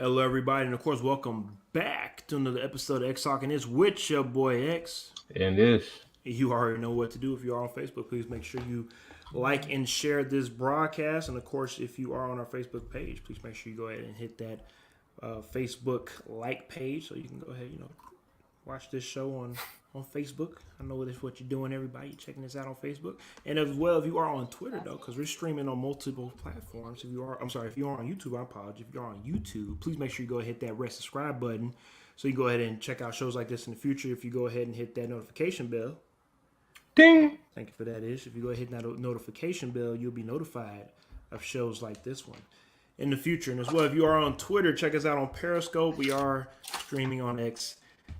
Hello, everybody, and of course, welcome back to another episode of X Talking. It's with your boy X. And this. You already know what to do. If you are on Facebook, please make sure you like and share this broadcast. And of course, if you are on our Facebook page, please make sure you go ahead and hit that Facebook like page so you can go ahead, watch this show on Facebook. I know that's what you're doing, everybody. You're checking this out on Facebook, and as well if you are on Twitter though, because we're streaming on multiple platforms. If you are, I'm sorry, if you are on YouTube, I apologize. If you're on YouTube, please make sure you go ahead and hit that red subscribe button so you go ahead and check out shows like this in the future. If you go ahead and hit that notification bell, Ding. thank you for that. Ish. If you go ahead and hit that notification bell, you'll be notified of shows like this one in the future. And as well, if you are on Twitter, check us out on Periscope. We are streaming on X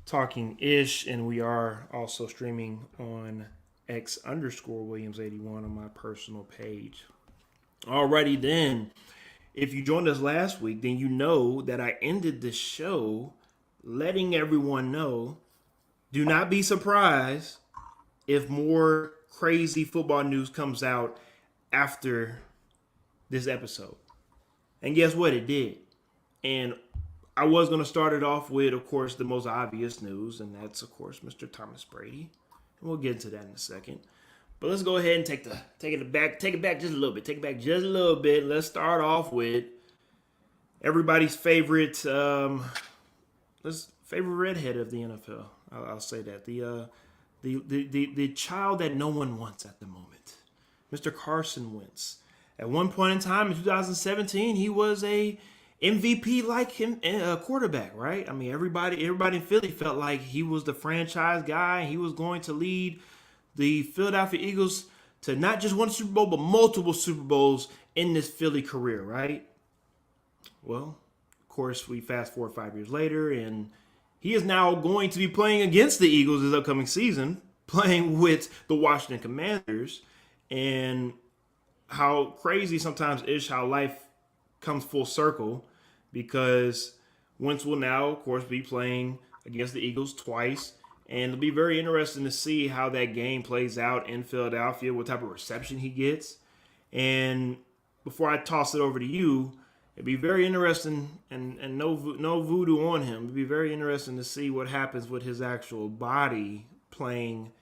Talking Ish, and we are also streaming on X_Williams81 on my personal page. Alrighty then. If you joined us last week, then you know that I ended the show letting everyone know, do not be surprised if more crazy football news comes out after this episode. And guess what? It did. And I was going to start it off with, of course, the most obvious news, and that's, of course, Mr. Thomas Brady. And we'll get into that in a second. But let's go ahead and take it back just a little bit. Take it back just a little bit. Let's start off with everybody's favorite redhead of the NFL. I'll say that. The child that no one wants at the moment, Mr. Carson Wentz. At one point in time in 2017, he was a MVP like him quarterback, right? I mean, everybody in Philly felt like he was the franchise guy. He was going to lead the Philadelphia Eagles to not just one Super Bowl, but multiple Super Bowls in this Philly career, right? Well, of course, we fast forward 5 years later, and he is now going to be playing against the Eagles this upcoming season, playing with the Washington Commanders. And how crazy sometimes is how life comes full circle, because Wentz will now, of course, be playing against the Eagles twice. And it'll be very interesting to see how that game plays out in Philadelphia, what type of reception he gets. And before I toss it over to you, it'd be very interesting, and no voodoo on him. It'd be very interesting to see what happens with his actual body playing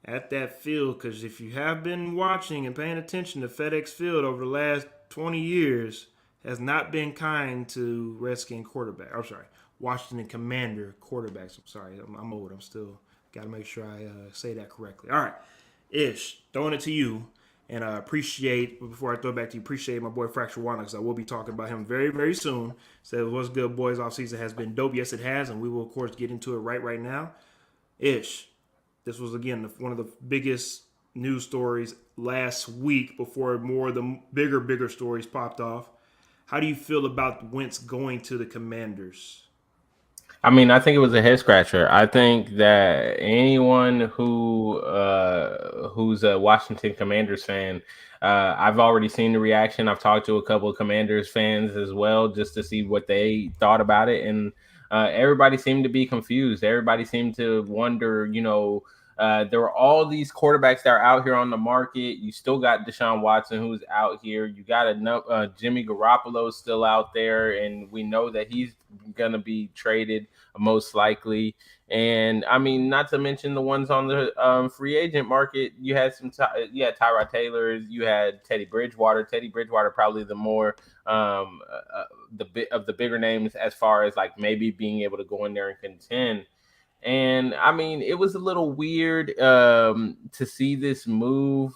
at that field. Because if you have been watching and paying attention to FedEx Field over the last 20 years, has not been kind to Redskin quarterback. I'm sorry, Washington Commander quarterbacks. I'm sorry, I'm old. I'm still got to make sure I say that correctly. All right, Ish, throwing it to you. And I before I throw it back to you, appreciate my boy Fracture Warner, because I will be talking about him very, very soon. So what's good, boys? Offseason has been dope. Yes, it has. And we will, of course, get into it right now. Ish, this was, again, one of the biggest news stories last week before more of the bigger stories popped off. How do you feel about Wentz going to the Commanders? I mean, I think it was a head scratcher. I think that anyone who's a Washington Commanders fan, I've already seen the reaction. I've talked to a couple of Commanders fans as well, just to see what they thought about it, and everybody seemed to be confused. Everybody seemed to wonder, there were all these quarterbacks that are out here on the market. You still got Deshaun Watson, who's out here. You got Jimmy Garoppolo still out there, and we know that he's going to be traded most likely. And I mean, not to mention the ones on the free agent market. You had Tyrod Taylor, you had Teddy Bridgewater. Teddy Bridgewater probably the more the bigger names as far as like maybe being able to go in there and contend. And I mean, it was a little weird to see this move.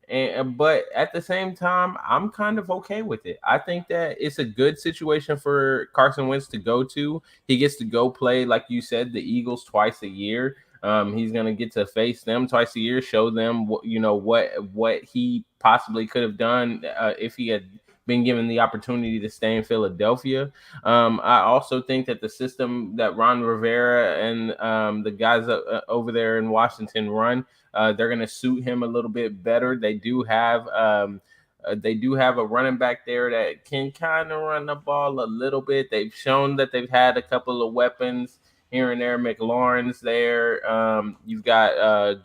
But at the same time, I'm kind of okay with it. I think that it's a good situation for Carson Wentz to go to. He gets to go play, like you said, the Eagles twice a year. He's going to get to face them twice a year, show them what he possibly could have done if he had been given the opportunity to stay in Philadelphia. I also think that the system that Ron Rivera and the guys over there in Washington run, they're going to suit him a little bit better. They do have a running back there that can kind of run the ball a little bit. They've shown that they've had a couple of weapons here and there. McLaurin's there. You've got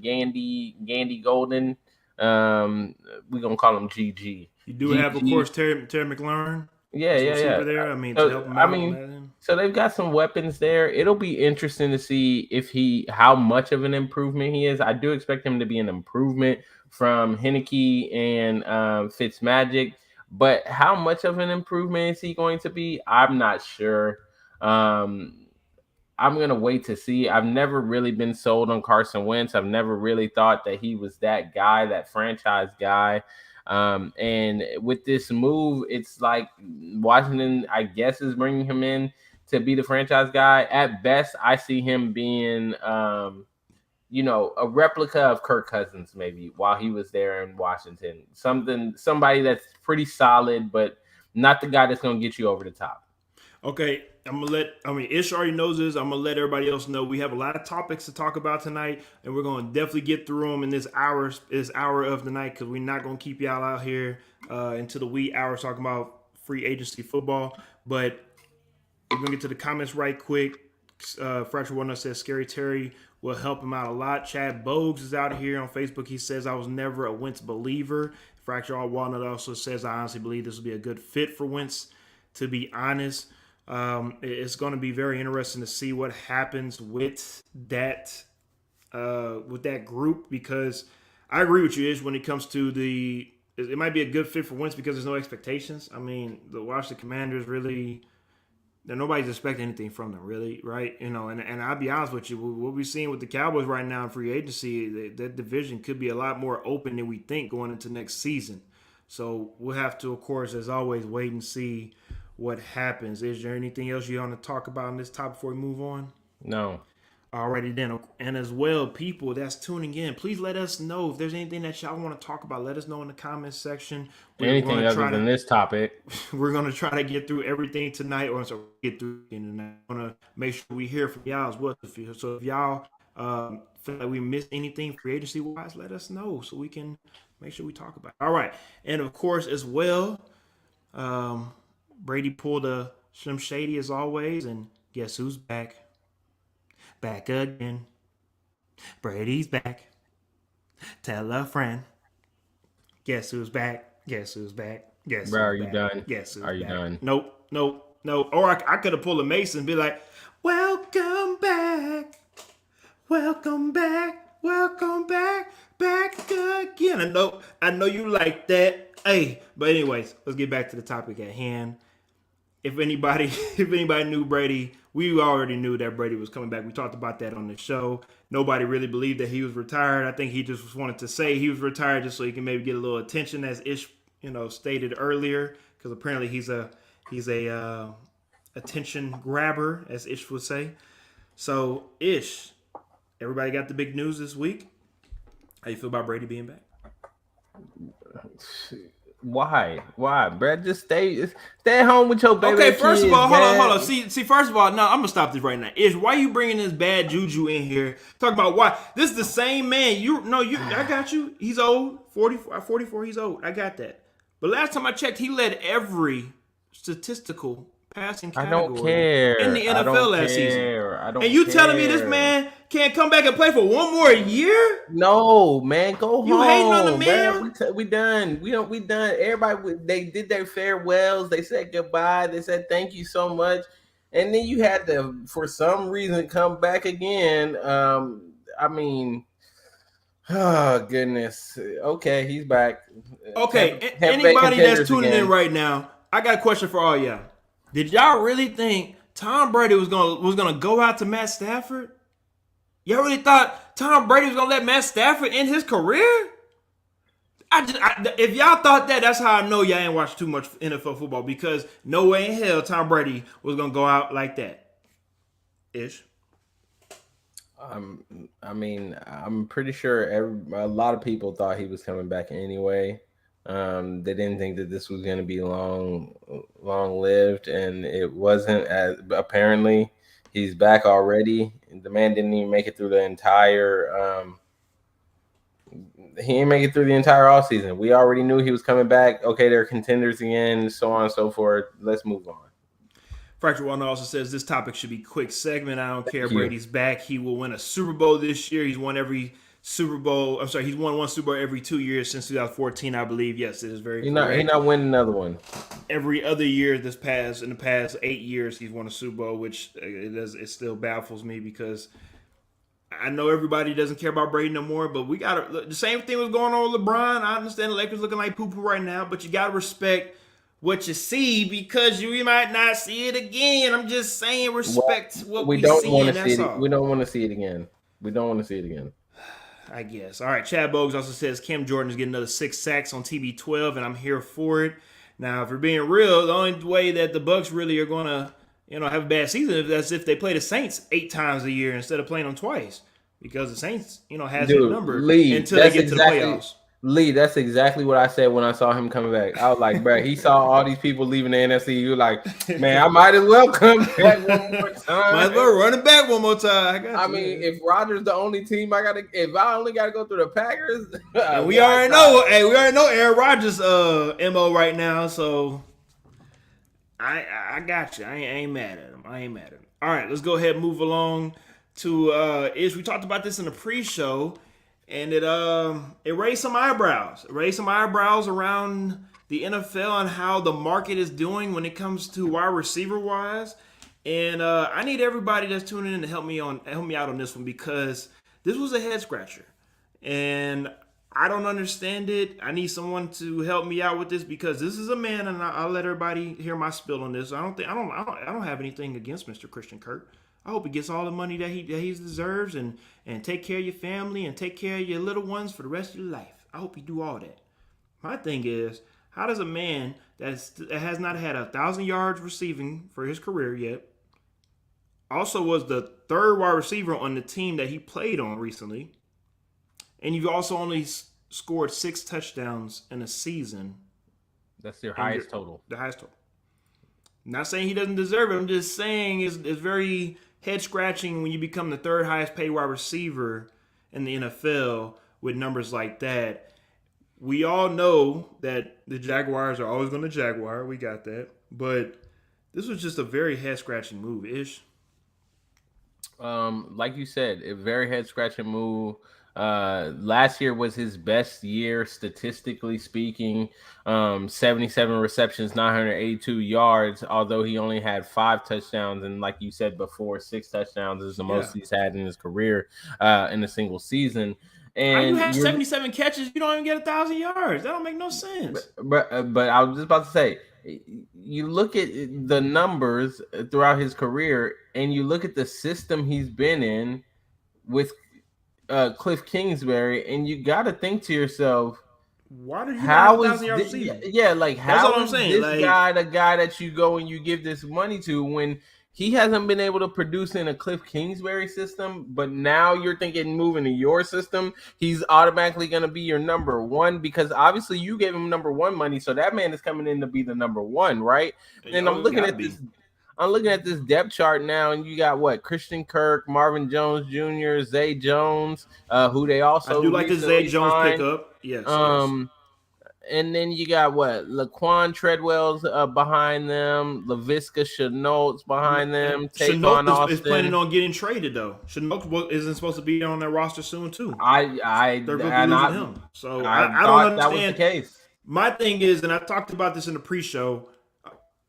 Gandy Golden. We're going to call him GG. You do have, of course, Terry McLaurin. Yeah, as a yeah, yeah. receiver there. I mean, to help So him I out on mean, that end. so they've got some weapons there. It'll be interesting to see how much of an improvement he is. I do expect him to be an improvement from Heineke and Fitzmagic, but how much of an improvement is he going to be? I'm not sure. Um, I'm gonna wait to see. I've never really been sold on Carson Wentz. I've never really thought that he was that guy, that franchise guy. And with this move, it's like Washington, I guess, is bringing him in to be the franchise guy. At best, I see him being, a replica of Kirk Cousins, maybe while he was there in Washington. Somebody that's pretty solid, but not the guy that's gonna get you over the top. Okay, Ish already knows this. I'm gonna let everybody else know we have a lot of topics to talk about tonight, and we're gonna definitely get through them in this hour of the night because we're not gonna keep y'all out here into the wee hours talking about free agency football. But we're gonna get to the comments right quick. Fracture One says Scary Terry will help him out a lot. Chad Bogues is out here on Facebook. He says I was never a Wentz believer. Fracture All Walnut also says I honestly believe this will be a good fit for Wentz. To be honest. It's going to be very interesting to see what happens with that group because I agree with you, Ish, when it comes to it might be a good fit for Wentz because there's no expectations. I mean, the Washington Commanders really, nobody's expecting anything from them, really, right? And I'll be honest with you, what we're seeing with the Cowboys right now in free agency, that division could be a lot more open than we think going into next season. So we'll have to, of course, as always, wait and see what happens. Is there anything else you want to talk about in this topic before we move on? No. Alrighty then. And as well, people that's tuning in, please let us know if there's anything that y'all want to talk about. Let us know in the comments section. Anything other than this topic. We're going to try to get through everything tonight, or so get through tonight. I want to make sure we hear from y'all as well. So if y'all feel like we missed anything free agency wise, let us know so we can make sure we talk about it. All right. And of course, as well, Brady pulled a Slim Shady as always, and guess who's back? Back again. Brady's back. Tell a friend. Guess who's back? Guess who's back? Guess Bro, who's are you back? done? Guess who's Are you back? done? Nope. Or I could have pulled a Mason and be like, welcome back. Welcome back. Welcome back. Back again. I know you like that. Hey, but anyways, let's get back to the topic at hand. If anybody knew Brady, we already knew that Brady was coming back. We talked about that on the show. Nobody really believed that he was retired. I think he just wanted to say he was retired just so he can maybe get a little attention, as Ish, stated earlier, because apparently he's a attention grabber, as Ish would say. So Ish, everybody got the big news this week. How you feel about Brady being back? Why, Brad? Just stay at home with your baby. Okay, first kids, of all, hold man. on. See. First of all, no, I'm gonna stop this right now. Ish, why you bringing this bad juju in here? Talk about why this is the same man. I got you. He's old, 44. He's old. I got that. But last time I checked, he led every statistical passing I category don't care in the NFL last season. I don't. And you care. telling me this man can't come back and play for one more year? No, man, go You home. hating on the man? We done. We done. Everybody, they did their farewells. They said goodbye. They said thank you so much, and then you had to, for some reason, come back again. I mean, oh goodness. Okay, he's back. Okay, anybody that's tuning in right now, I got a question for all y'all. Did y'all really think Tom Brady was gonna go out to Matt Stafford? Y'all really thought Tom Brady was gonna let Matt Stafford end his career? If y'all thought that, that's how I know y'all ain't watched too much NFL football, because no way in hell Tom Brady was gonna go out like that. Ish. I mean, I'm pretty sure a lot of people thought he was coming back anyway. They didn't think that this was going to be long lived, and it wasn't. Apparently, he's back already. The man didn't even make it through the entire. He didn't make it through the entire offseason. We already knew he was coming back. Okay, they're contenders again, so on and so forth. Let's move on. Fracture One also says this topic should be quick segment. I don't care. Brady's back. He will win a Super Bowl this year. He's won every Super Bowl. I'm sorry, he's won one Super Bowl every 2 years since 2014, I believe. Yes, it is very He correct. not winning another one. Every other year in the past 8 years, he's won a Super Bowl, which it still baffles me because I know everybody doesn't care about Brady no more, but we got the same thing was going on with LeBron. I understand the Lakers looking like poo-poo right now, but you got to respect what you see because you might not see it again. I'm just saying respect what we don't see. want to see it. We don't want to see it again. We don't want to see it again. I guess. All right. Chad Bogues also says Cam Jordan is getting another 6 sacks on TB12, and I'm here for it. Now, if we're being real, the only way that the Bucks really are going to, have a bad season is if they play the Saints 8 times a year instead of playing them twice, because the Saints, has that number until they get to the playoffs. Lee, that's exactly what I said when I saw him coming back. I was like, bro, he saw all these people leaving the NFC. He was like, man, I might as well come back one more time. Might as well run it back one more time. I mean, if Rodgers the only team if I only got to go through the Packers. And we already know Aaron Rodgers' MO right now, so I got you. I ain't mad at him. All right, let's go ahead and move along to we talked about this in the pre-show. And it raised some eyebrows. It raised some eyebrows around the NFL on how the market is doing when it comes to wide receiver wise. And I need everybody that's tuning in to help me out on this one because this was a head scratcher. And I don't understand it. I need someone to help me out with this because this is a man, and I'll let everybody hear my spill on this. I don't have anything against Mr. Christian Kirk. I hope he gets all the money that he deserves and take care of your family and take care of your little ones for the rest of your life. I hope you do all that. My thing is, how does a man that has not had 1,000 yards receiving for his career yet, also was the third wide receiver on the team that he played on recently, and you've also only scored 6 touchdowns in a season. That's your highest total. The highest total. I'm not saying he doesn't deserve it. I'm just saying it's very head scratching when you become the third highest paid wide receiver in the NFL with numbers like that. We all know that the Jaguars are always going to Jaguar. We got that. But this was just a very head scratching move, Ish. Like you said, a very head scratching move. Last year was his best year statistically speaking. 77 receptions, 982 yards, although he only had 5 touchdowns, and like you said before, 6 touchdowns is the most he's had in his career in a single season. And you have 77 catches, you don't even get 1,000 yards. That don't make no sense. But I was just about to say, you look at the numbers throughout his career, and you look at the system he's been in with Cliff Kingsbury, and you got to think to yourself, why did he have 1,000 yards receiving? Yeah, like how is this guy the guy that you go and you give this money to when he hasn't been able to produce in a Cliff Kingsbury system, but now you're thinking moving to your system, he's automatically going to be your number one because obviously you gave him number one money, so that man is coming in to be the number one, right? And I'm looking at this. I'm looking at this depth chart now, and you got Christian Kirk, Marvin Jones Jr., Zay Jones, who they also I do like the Zay Jones pickup. Yes. And then you got Laquan Treadwell's behind them, Laviska Shenault's behind them. Shenault is planning on getting traded though. Shenault isn't supposed to be on their roster soon too. They're going to be losing him. So I don't understand. That was the case. My thing is, and I talked about this in the pre-show,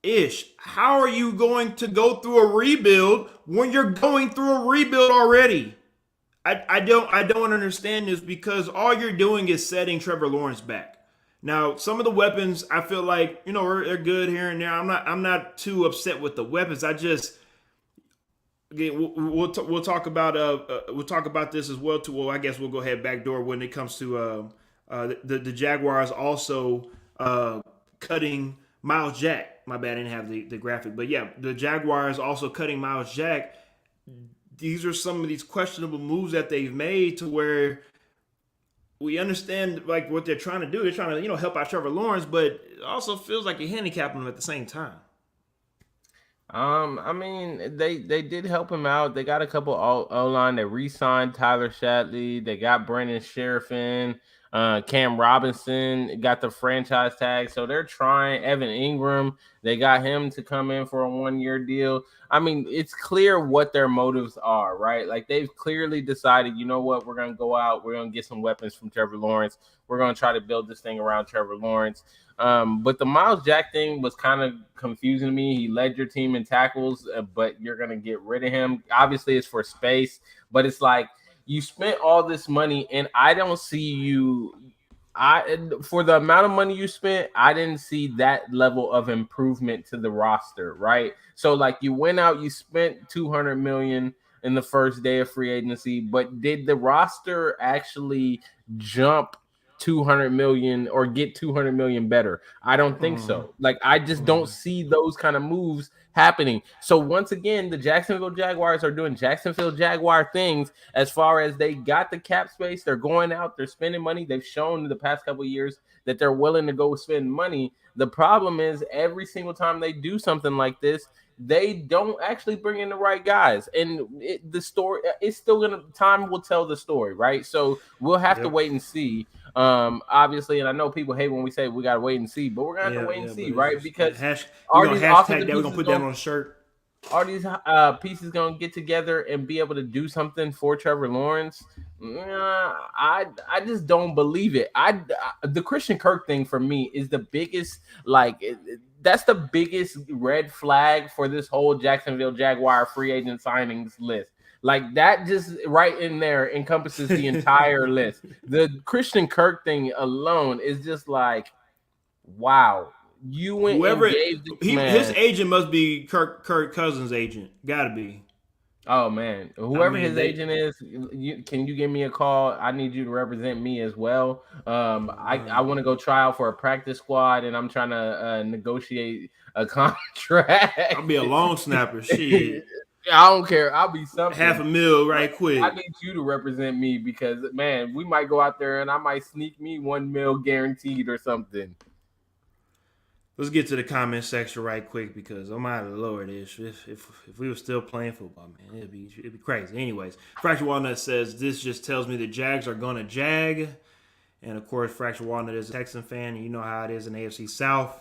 Ish, how are you going to go through a rebuild when you're going through a rebuild already? I don't understand this because all you're doing is setting Trevor Lawrence back. Now, some of the weapons I feel like are good here and there. I'm not too upset with the weapons. I just we'll talk about this as well too. Well, I guess we'll go ahead backdoor when it comes to the Jaguars also cutting Miles Jack. My bad, I didn't have the graphic. But yeah, the Jaguars also cutting Miles Jack. These are some of these questionable moves that they've made to where we understand what they're trying to do. They're trying to, help out Trevor Lawrence, but it also feels like you're handicapping him at the same time. I mean, they did help him out. They got a couple O-line. They re-signed Tyler Shatley. They got Brandon Sheriff in. Cam Robinson got the franchise tag, so they're trying. Evan Ingram, they got him to come in for a 1-year deal. I mean, it's clear what their motives are, right? Like they've clearly decided, you know what, we're going to go out, we're going to get some weapons from Trevor Lawrence. We're going to try to build this thing around Trevor Lawrence. But the Miles Jack thing was kind of confusing to me. He led your team in tackles, but you're going to get rid of him. Obviously, it's for space, but it's like you spent all this money, and I don't see you. For the amount of money you spent, I didn't see that level of improvement to the roster, right? So, like, you went out, you spent $200 million in the first day of free agency, but did the roster actually jump 200 million or get 200 million better? I don't think so. Like, I just don't see those kind of moves happening. So once again, the Jacksonville Jaguars are doing Jacksonville Jaguar things as far as they got the cap space. They're going out, they're spending money. They've shown in the past couple of years that they're willing to go spend money. The problem is every single time they do something like this, they don't actually bring in the right guys, and the story it's still gonna time will tell the story, right? So we'll have to wait and see. Obviously, and I know people hate when we say we gotta wait and see, but we're gonna have to wait and see, right? Because we're gonna hashtag that. We're gonna put that on a shirt. Are these pieces gonna get together and be able to do something for Trevor Lawrence? I just don't believe it. The Christian Kirk thing for me is the biggest, that's the biggest red flag for this whole Jacksonville Jaguar free agent signings list. Like that just right in there encompasses the entire list. The Christian Kirk thing alone is just like, wow. You went whoever and gave this man, his agent must be Kirk Cousins' agent. Gotta be. Oh man, whoever his agent is, can you give me a call? I need you to represent me as well. I want to go try out for a practice squad, and I'm trying to negotiate a contract. I'll be a long snapper. Shit. I don't care. I'll be something. $500,000 right quick. I need you to represent me because man, we might go out there and I might sneak me $1 million guaranteed or something. Let's get to the comment section right quick because oh my lord, if we were still playing football, man, it'd be crazy. Anyways, Fractured Walnut says this just tells me the Jags are gonna jag, and of course, Fractured Walnut is a Texan fan, and you know how it is in the AFC South.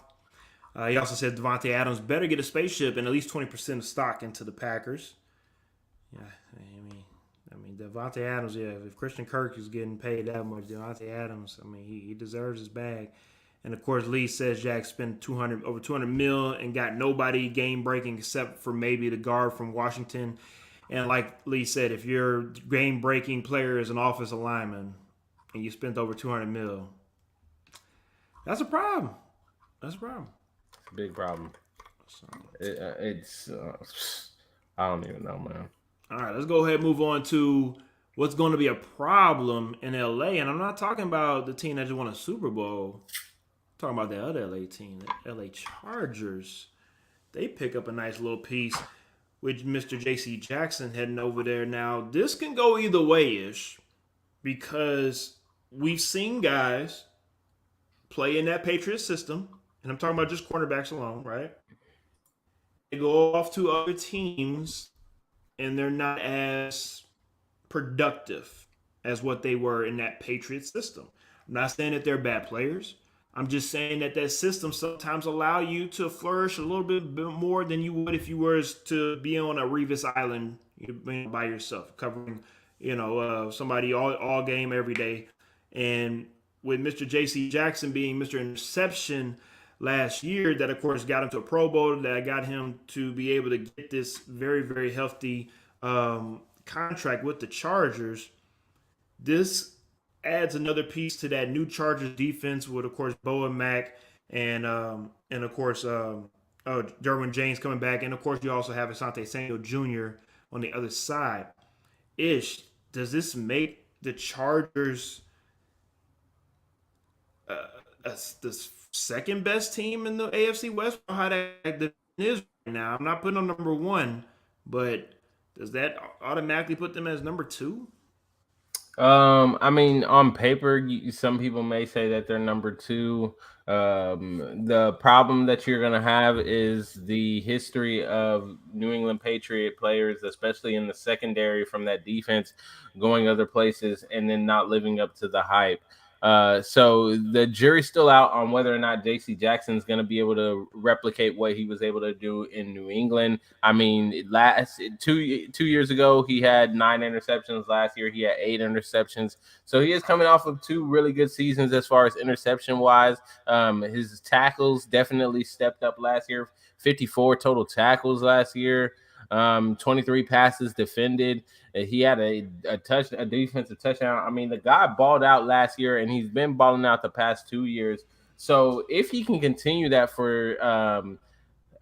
He also said Devontae Adams better get a spaceship and at least 20% of stock into the Packers. Yeah, I mean Devontae Adams. Yeah, if Christian Kirk is getting paid that much, Devontae Adams, I mean he deserves his bag. And of course, Lee says Jack spent over $200 million and got nobody game breaking except for maybe the guard from Washington. And like Lee said, if your game breaking player is an offensive lineman and you spent over $200 million, that's a problem. That's a problem. Big problem. So, it's I don't even know, man. All right, let's go ahead and move on to what's going to be a problem in LA. And I'm not talking about the team that just won a Super Bowl. Talking about the other LA team, the LA Chargers. They pick up a nice little piece with Mr. J.C. Jackson heading over there. Now, this can go either way-ish because we've seen guys play in that Patriots system, and I'm talking about just cornerbacks alone, right? They go off to other teams, and they're not as productive as what they were in that Patriots system. I'm not saying that they're bad players. I'm just saying that system sometimes allow you to flourish a little bit more than you would if you were to be on a Revis Island by yourself, covering, somebody all game every day. And with Mr. J.C. Jackson being Mr. Interception last year, that of course got him to a Pro Bowl, that got him to be able to get this very, very healthy contract with the Chargers. This adds another piece to that new Chargers defense with, of course, Bo and Mack and of course, Derwin James coming back. And, of course, you also have Asante Samuel Jr. on the other side. Does this make the Chargers the second best team in the AFC West? How that is right now. I'm not putting them number one, but does that automatically put them as number two? I mean, on paper, some people may say that they're number two. The problem that you're going to have is the history of New England Patriot players, especially in the secondary from that defense, going other places and then not living up to the hype. So the jury's still out on whether or not J.C. Jackson is going to be able to replicate what he was able to do in New England. I mean, last two years ago, he had 9 interceptions. Last year, he had 8 interceptions. So he is coming off of 2 really good seasons as far as interception-wise. His tackles definitely stepped up last year. 54 total tackles last year. 23 passes defended. He had a defensive touchdown. I mean, the guy balled out last year, and he's been balling out the past 2 years. So if he can continue that for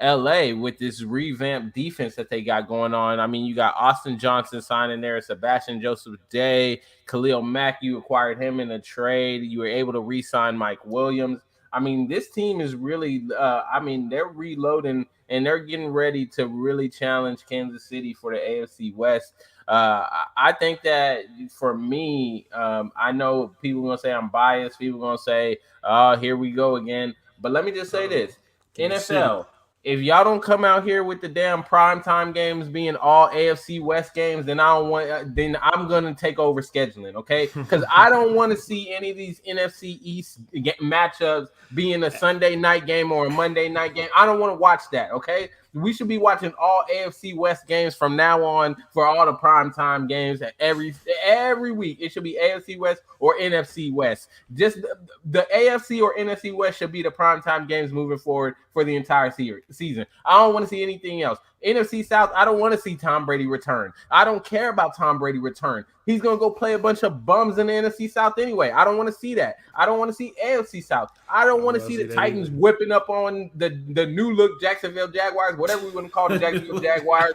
LA with this revamped defense that they got going on, I mean, you got Austin Johnson signing there, Sebastian Joseph Day, Khalil Mack, you acquired him in a trade. You were able to re-sign Mike Williams. I mean, this team is really, they're reloading and they're getting ready to really challenge Kansas City for the AFC West. I think that for me, I know people are going to say I'm biased. People are going to say, oh, here we go again. But let me just say this. NFL, if y'all don't come out here with the damn primetime games being all AFC West games, then then I'm gonna take over scheduling, okay? Because I don't want to see any of these NFC East matchups being a Sunday night game or a Monday night game. I don't want to watch that, okay? We should be watching all AFC West games from now on for all the primetime games every week. It should be AFC West or NFC West. Just the AFC or NFC West should be the primetime games moving forward for the entire season. I don't want to see anything else. NFC South, I don't want to see Tom Brady return. I don't care about Tom Brady return. He's going to go play a bunch of bums in the NFC South anyway. I don't want to see that. I don't want to see AFC South. I don't want to see the Titans whipping up on the new look Jacksonville Jaguars, whatever we want to call the Jacksonville Jaguars,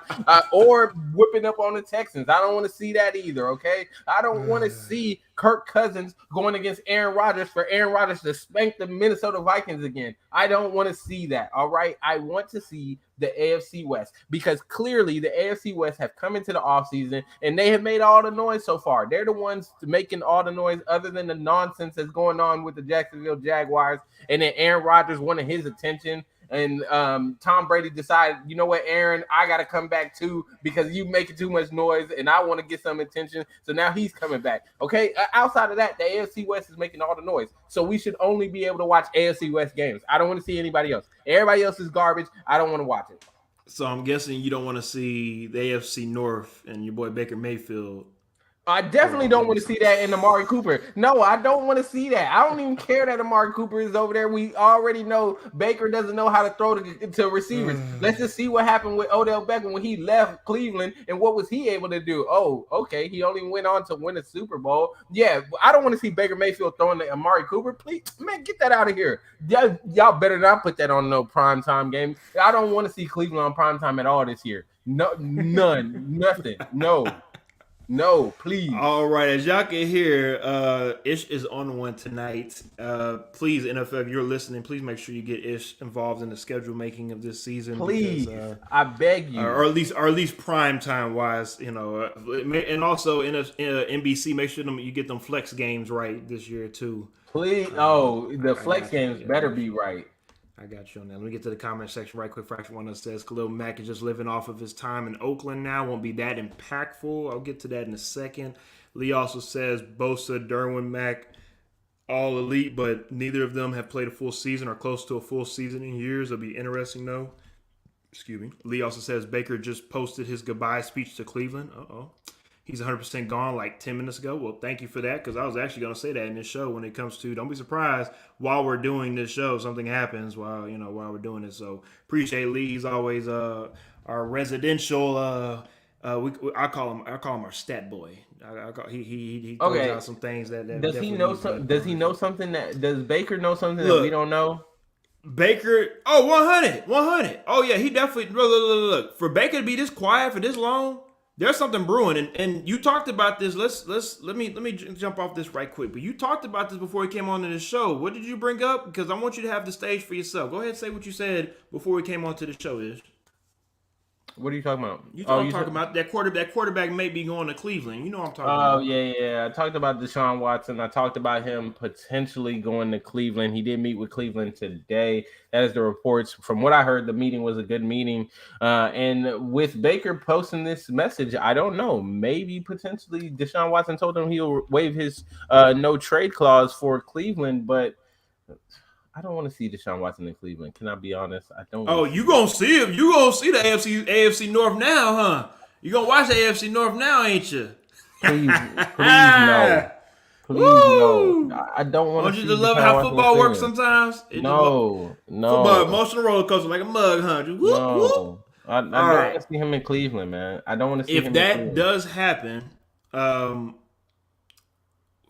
or whipping up on the Texans. I don't want to see that either, okay? I don't want to see Kirk Cousins going against Aaron Rodgers for Aaron Rodgers to spank the Minnesota Vikings again. I don't want to see that, all right? I want to see the AFC West because clearly the AFC West have come into the offseason and they have made all the noise so far. They're the ones making all the noise other than the nonsense that's going on with the Jacksonville Jaguars. And then Aaron Rodgers wanted his attention. And Tom Brady decided, you know what, Aaron, I got to come back too because you making too much noise and I want to get some attention. So now he's coming back. Okay. Outside of that, the AFC West is making all the noise. So we should only be able to watch AFC West games. I don't want to see anybody else. Everybody else is garbage. I don't want to watch it. So I'm guessing you don't want to see the AFC North and your boy Baker Mayfield. I definitely don't want to see that in Amari Cooper. No, I don't want to see that. I don't even care that Amari Cooper is over there. We already know Baker doesn't know how to throw to receivers. Let's just see what happened with Odell Beckham when he left Cleveland and what was he able to do? Oh, okay. He only went on to win a Super Bowl. Yeah, I don't want to see Baker Mayfield throwing to Amari Cooper. Please, man, get that out of here. Y'all better not put that on no primetime game. I don't want to see Cleveland on primetime at all this year. No, none, nothing. No, please. All right, as y'all can hear, Ish is on one tonight. Please, NFL, if you're listening, please make sure you get Ish involved in the schedule making of this season. Please, because, I beg you. Or at least prime time wise, you know. And also in NBC, make sure you get them flex games right this year too. Please, the flex games better be right. I got you on that. Let me get to the comment section right quick. Fraction one that says Khalil Mack is just living off of his time in Oakland now. Won't be that impactful. I'll get to that in a second. Lee also says Bosa, Derwin, Mack, all elite, but neither of them have played a full season or close to a full season in years. It'll be interesting, though. Excuse me. Lee also says Baker just posted his goodbye speech to Cleveland. He's 100% gone like 10 minutes ago. Well, thank you for that, because I was actually going to say that in this show when it comes to, don't be surprised while we're doing this show, something happens while we're doing it. So appreciate Lee. He's always our residential, I call him our stat boy. He throws out some things that does he know something does Baker know something that we don't know? Baker, 100. Oh yeah, he definitely, look, for Baker to be this quiet for this long, there's something brewing, and you talked about this. Let me jump off this right quick. But you talked about this before he came on to the show. What did you bring up? Because I want you to have the stage for yourself. Go ahead and say what you said before we came on to the show. Ish. What are you talking about? You know what I'm talking about? That quarterback may be going to Cleveland. You know what I'm talking Oh about. yeah. I talked about Deshaun Watson. I talked about him potentially going to Cleveland. He did meet with Cleveland today. That is the reports. From what I heard, the meeting was a good meeting. And with Baker posting this message, I don't know. Maybe potentially Deshaun Watson told him he'll waive his no trade clause for Cleveland, but I don't want to see Deshaun Watson in Cleveland. Can I be honest? I don't want Oh, to see you that. gonna see him? You gonna see the AFC North now, huh? You gonna watch the AFC North now, ain't you? Please no. Please no. Woo! I don't want Don't to you see just love Deshaun how Watson in football works Cleveland. sometimes? No, Football no, emotional roller coaster like a mug, huh? Just whoop whoop. no. I don't All want right. to see him in Cleveland, man. I don't want to see If him in that Cleveland. does happen,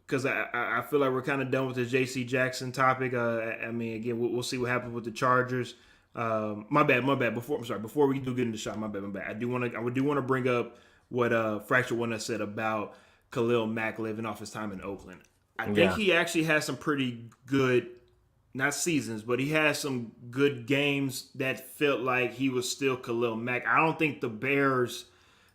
because I feel like we're kind of done with the J.C. Jackson topic. I mean, again, we'll see what happens with the Chargers. My bad. Before we do get into the shot, my bad. I do want to bring up what Fracture One has said about Khalil Mack living off his time in Oakland. I think Yeah. he actually has some pretty good, not seasons, but he has some good games that felt like he was still Khalil Mack. I don't think the Bears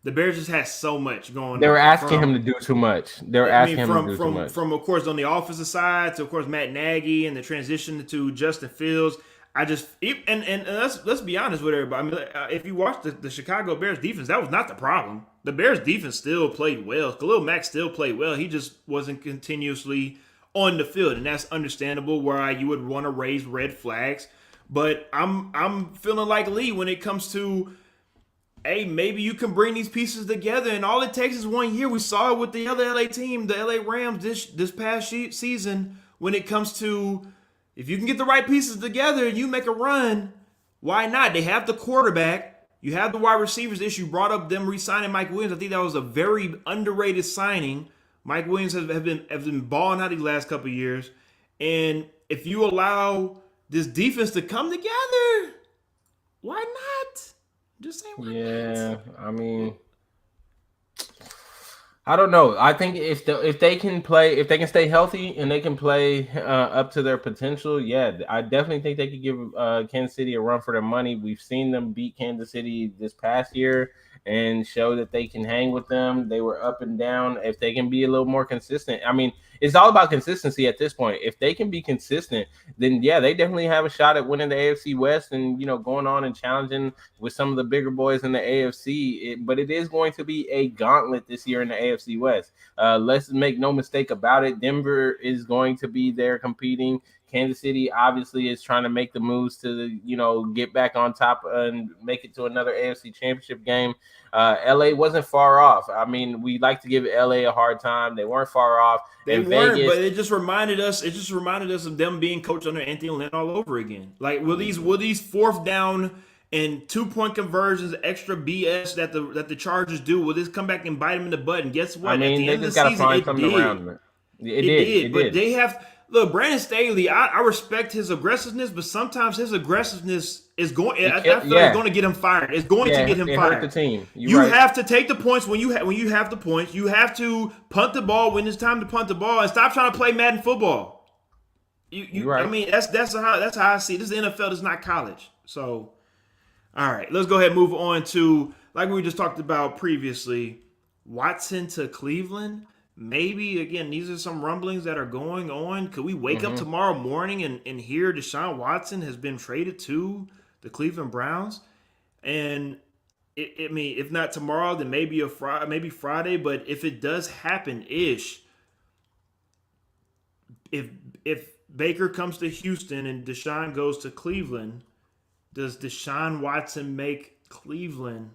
just had so much going They were on asking him from. to do too much. They were I mean, asking him to do too much. of course on the offensive side to of course Matt Nagy and the transition to Justin Fields. I just and let's be honest with everybody. I mean, if you watch the Chicago Bears defense, that was not the problem. The Bears defense still played well. Khalil Mack still played well. He just wasn't continuously on the field, and that's understandable. Why you would want to raise red flags, but I'm feeling like Lee when it comes to, hey, maybe you can bring these pieces together, and all it takes is 1 year. We saw it with the other LA team, the LA Rams, this past season. When it comes to, if you can get the right pieces together and you make a run, why not? They have the quarterback. You have the wide receivers issue. Brought up them re-signing Mike Williams. I think that was a very underrated signing. Mike Williams has been balling out these last couple of years, and if you allow this defense to come together, why not? Just say why Yeah, not? I mean, I don't know. I think if they can play, if they can stay healthy and they can play up to their potential, yeah, I definitely think they could give Kansas City a run for their money. We've seen them beat Kansas City this past year and show that they can hang with them. They were up and down. If they can be a little more consistent, I mean, it's all about consistency at this point. If they can be consistent, then yeah, they definitely have a shot at winning the AFC West and going on and challenging with some of the bigger boys in the AFC. But it is going to be a gauntlet this year in the AFC West. Let's make no mistake about it. Denver is going to be there competing. Kansas City obviously is trying to make the moves to, get back on top and make it to another AFC Championship game. LA wasn't far off. I mean, we like to give LA a hard time. They weren't far off. They And weren't, Vegas, but it just reminded us. It just reminded us of them being coached under Anthony Lynn all over again. Like, will these fourth down and 2-point conversions, extra BS that the Chargers do, will this come back and bite them in the butt? And guess what? I At mean, the they end of just the got to season, find it something did. around it. It It did. but they have. Look, Brandon Staley, I respect his aggressiveness, but sometimes his aggressiveness is going. I feel like it's going to get him fired. It's going to get him it fired. hurt the team. You have to take the points when you have the points. You have to punt the ball when it's time to punt the ball, and stop trying to play Madden football. Right. I mean, that's how I see it. This is the NFL. This is not college. So, all right, let's go ahead and move on to, like we just talked about previously, Watson to Cleveland. Maybe, again, these are some rumblings that are going on. Could we wake up tomorrow morning and hear Deshaun Watson has been traded to the Cleveland Browns? And I mean, if not tomorrow, then maybe maybe Friday. But if it does happen, if Baker comes to Houston and Deshaun goes to Cleveland, does Deshaun Watson make Cleveland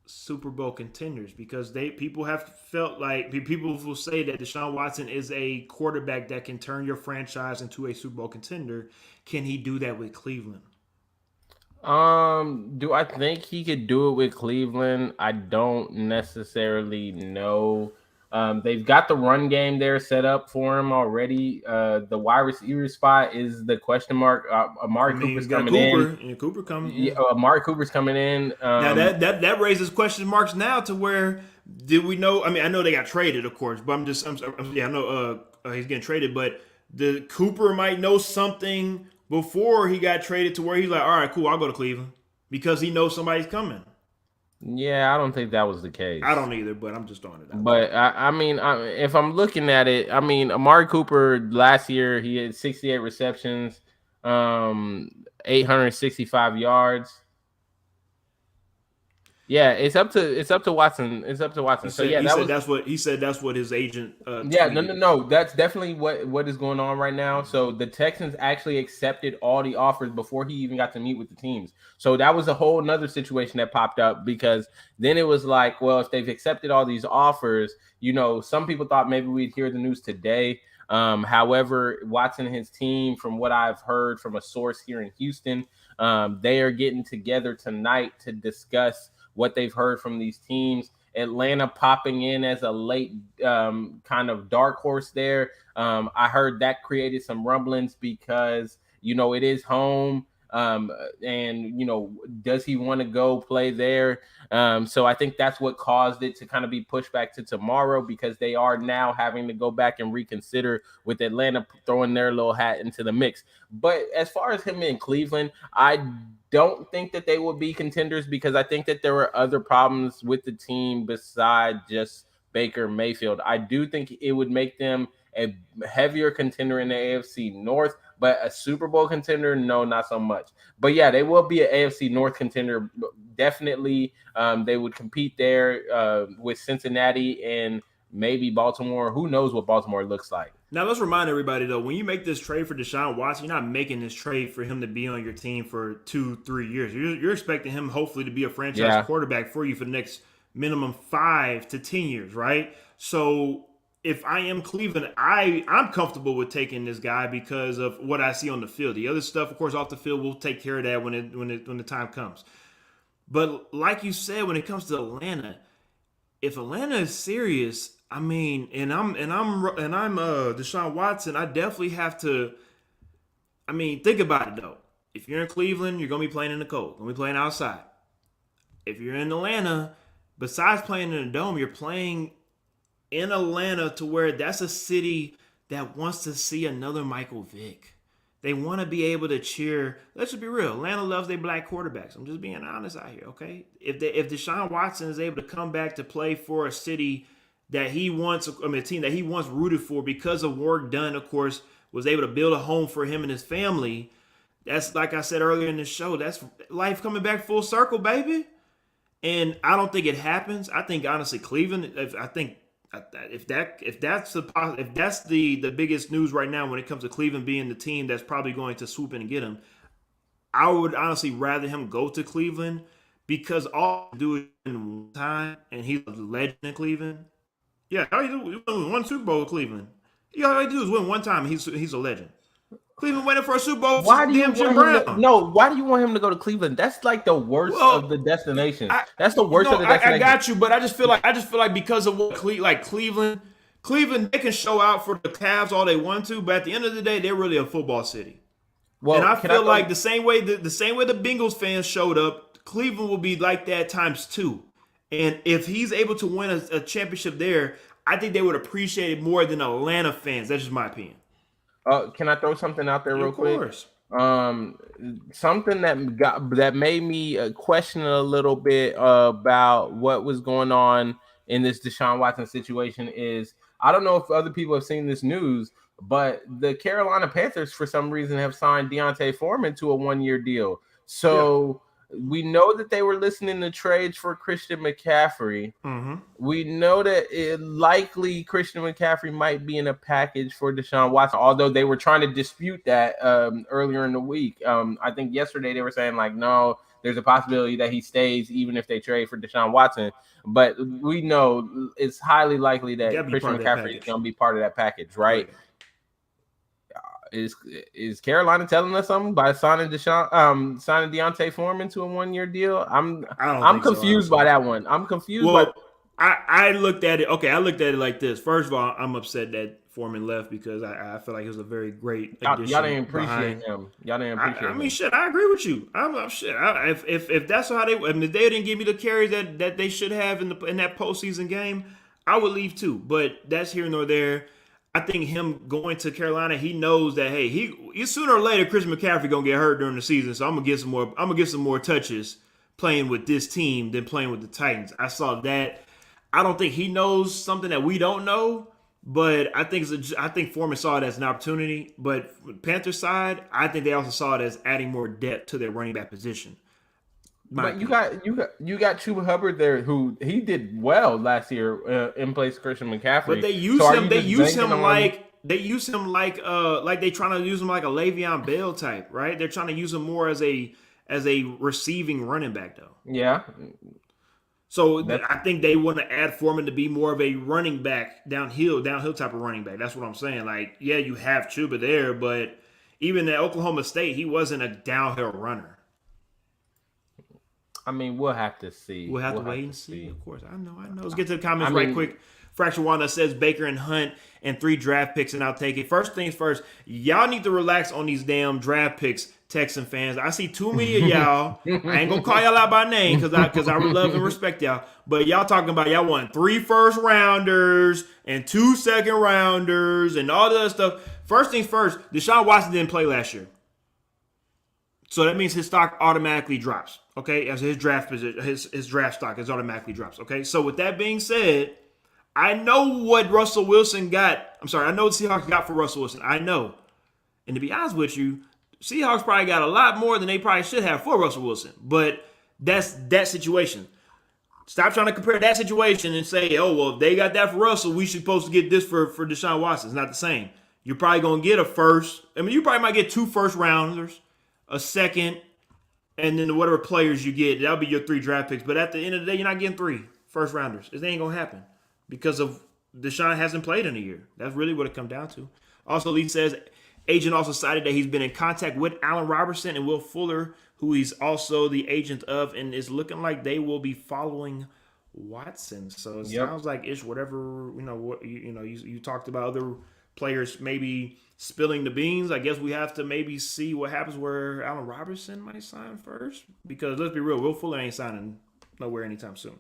Super Bowl contenders? Because people have felt like people will say that Deshaun Watson is a quarterback that can turn your franchise into a Super Bowl contender. Can he do that with Cleveland? Do I think he could do it with Cleveland? I don't necessarily know. They've got the run game there set up for him already. The wide receiver spot is the question mark. Amari Cooper's coming in. Yeah, Cooper coming. Yeah, Amari Cooper's coming in. Now that raises question marks now to where did we know? I mean, I know they got traded, of course, but I know he's getting traded, but the Cooper might know something before he got traded to where he's like, all right, cool, I'll go to Cleveland because he knows somebody's coming. Yeah, I don't think that was the case. I don't either, but I'm just throwing it out there. But if I'm looking at it, I mean, Amari Cooper last year he had 68 receptions, 865 yards. Yeah, it's up to Watson. It's up to Watson. So yeah, that was He said that's what his agent yeah, no, no, tweeted. no. That's definitely what is going on right now. So the Texans actually accepted all the offers before he even got to meet with the teams. So that was a whole nother situation that popped up because then it was like, well, if they've accepted all these offers, some people thought maybe we'd hear the news today. However, Watson and his team, from what I've heard from a source here in Houston, they are getting together tonight to discuss what they've heard from these teams. Atlanta popping in as a late kind of dark horse there. I heard that created some rumblings because, it is home. And does he want to go play there? So I think that's what caused it to kind of be pushed back to tomorrow because they are now having to go back and reconsider with Atlanta throwing their little hat into the mix. But as far as him in Cleveland, I don't think that they will be contenders because I think that there are other problems with the team besides just Baker Mayfield. I do think it would make them a heavier contender in the AFC North, but a Super Bowl contender, no, not so much. But yeah, they will be an AFC North contender. Definitely, they would compete there with Cincinnati and maybe Baltimore. Who knows what Baltimore looks like? Now, let's remind everybody, though, when you make this trade for Deshaun Watson, you're not making this trade for him to be on your team for 2-3 years. You're expecting him, hopefully, to be a franchise quarterback for you for the next minimum 5 to 10 years, right? So if I am Cleveland, I'm comfortable with taking this guy because of what I see on the field. The other stuff, of course, off the field, we'll take care of that when the time comes. But like you said, when it comes to Atlanta, if Atlanta is serious, I mean, and I'm Deshaun Watson, I definitely have to. I mean, think about it though. If you're in Cleveland, you're gonna be playing in the cold. Gonna be playing outside. If you're in Atlanta, besides playing in the dome, you're playing in Atlanta to where that's a city that wants to see another Michael Vick. They want to be able to cheer. Let's just be real. Atlanta loves their black quarterbacks. I'm just being honest out here, okay? If Deshaun Watson is able to come back to play for a city that he wants, a team that he once rooted for because of work done, of course, was able to build a home for him and his family. That's like I said earlier in the show. That's life coming back full circle, baby. And I don't think it happens. I think honestly, Cleveland. If that's the biggest news right now when it comes to Cleveland being the team that's probably going to swoop in and get him, I would honestly rather him go to Cleveland because all he do it in one time, and he's a legend in Cleveland. Yeah, all he won one Super Bowl with Cleveland. All he do is win one time, and he's a legend. Cleveland winning for a Super Bowl. Why do you Jim want Brown. why do you want him to go to Cleveland? That's like the worst of the destinations. That's the worst of the destinations. I got you, but I just feel like because of what Cleveland, they can show out for the Cavs all they want to, but at the end of the day, they're really a football city. Well, and I feel like the same way the Bengals fans showed up, Cleveland will be like that times 2. And if he's able to win a championship there, I think they would appreciate it more than Atlanta fans. That's just my opinion. Can I throw something out there real quick? Of course. Something that made me question a little bit about what was going on in this Deshaun Watson situation is I don't know if other people have seen this news, but the Carolina Panthers for some reason have signed D'Onta Foreman to a 1-year deal. So we know that they were listening to trades for Christian McCaffrey. Mm-hmm. We know that likely Christian McCaffrey might be in a package for Deshaun Watson, although they were trying to dispute that earlier in the week. I think yesterday they were saying, like, no, there's a possibility that he stays even if they trade for Deshaun Watson. But we know it's highly likely that Christian McCaffrey is going to be part of that package, right? Is Carolina telling us something by signing D'Onta Foreman to a 1-year deal? I'm confused by that one. I'm confused. I looked at it. Okay, I looked at it like this. First of all, I'm upset that Foreman left because I feel like it was a very great addition. Y'all didn't appreciate him. I mean, shit. I agree with you. I'm shit. If that's how if they didn't give me the carries that they should have in that postseason game, I would leave too. But that's here nor there. I think him going to Carolina, he knows that he sooner or later Christian McCaffrey gonna get hurt during the season, so I'm gonna get some more touches playing with this team than playing with the Titans. I saw that. I don't think he knows something that we don't know, but I think Foreman saw it as an opportunity. But Panthers side, I think they also saw it as adding more depth to their running back position. But you got Chuba Hubbard there, who he did well last year in place of Christian McCaffrey. But they use him. They use him like they trying to use him like a Le'Veon Bell type, right? They're trying to use him more as a receiving running back, though. Yeah. So I think they want to add Foreman to be more of a running back, downhill type of running back. That's what I'm saying. Like, yeah, you have Chuba there, but even at Oklahoma State, he wasn't a downhill runner. I mean, we'll have to see. We'll have to wait and see. Of course, I know. Let's get to the comments right quick. Fracture Wanda says Baker and Hunt and 3 draft picks, and I'll take it. First things first, y'all need to relax on these damn draft picks, Texan fans. I see too many of y'all. I ain't gonna call y'all out by name because I love and respect y'all. But y'all talking about y'all want 3 first rounders and 2 second rounders and all the other stuff. First things first, Deshaun Watson didn't play last year. So that means his stock automatically drops. Okay, as his draft position, his draft stock is automatically drops. Okay, so with that being said, I know what Russell Wilson got. I'm sorry, I know what Seahawks got for Russell Wilson. I know, and to be honest with you, Seahawks probably got a lot more than they probably should have for Russell Wilson. But that's that situation. Stop trying to compare that situation and say, oh well, if they got that for Russell, we should supposed to get this for Deshaun Watson. It's not the same. You're probably gonna get a first. I mean, you probably might get 2 first rounders, a second, and then whatever players you get, that'll be your 3 draft picks. But at the end of the day, you're not getting 3 first rounders. It ain't gonna happen because of Deshaun hasn't played in a year. That's really what it comes down to. Also, Lee says agent also cited that he's been in contact with Allen Robertson and Will Fuller, who he's also the agent of, and is looking like they will be following Watson. So it sounds like it's whatever you talked about other players maybe spilling the beans. I guess we have to maybe see what happens where Allen Robertson might sign first, because let's be real, Will Fuller ain't signing nowhere anytime soon.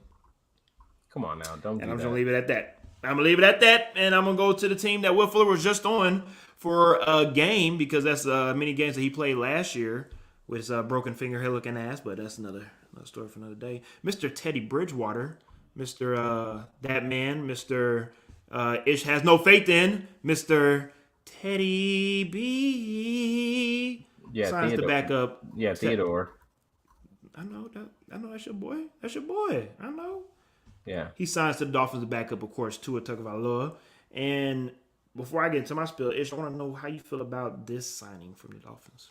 Come on now, don't. And I'm just gonna leave it at that. And I'm gonna go to the team that Will Fuller was just on for a game, because that's many games that he played last year with his broken finger, hair looking ass. But that's another story for another day. Mr. Teddy Bridgewater, Mr. That man, Mr. Ish has no faith in, Mr. Teddy B. Yeah, signs Theodore. to back up. Yeah, Theodore. I know that's your boy. That's your boy. I know. Yeah. He signs to the Dolphins to back up, of course, Tua Tagovailoa. And before I get into my spiel, Ish, I want to know how you feel about this signing from the Dolphins.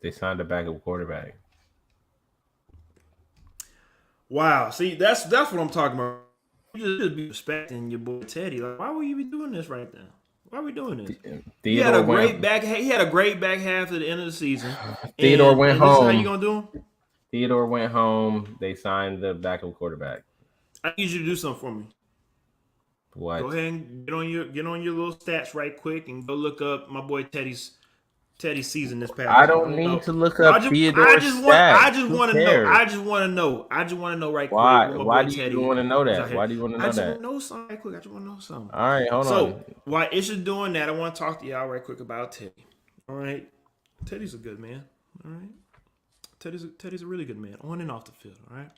They signed a backup quarterback. Wow. See, that's what I'm talking about. You just be respecting your boy Teddy. Like, why would you be doing this right now? Why are we doing this? He had a great back half at the end of the season. Theodore went home. This is how you gonna do him? Theodore went home. They signed the backup quarterback. I need you to do something for me. What? Go ahead and get on your little stats right quick and go look up my boy Teddy's season this past. I don't need to look up Theodore's stats. I just want to know. I just want to know right Why? quick. Why do you want to know that? Why do you want to know that? I just want to know something right quick. I just want to know something. All right, hold on. So while Ish is doing that, I want to talk to y'all right quick about Teddy. All right, Teddy's a good man. All right, Teddy's a really good man on and off the field. All right,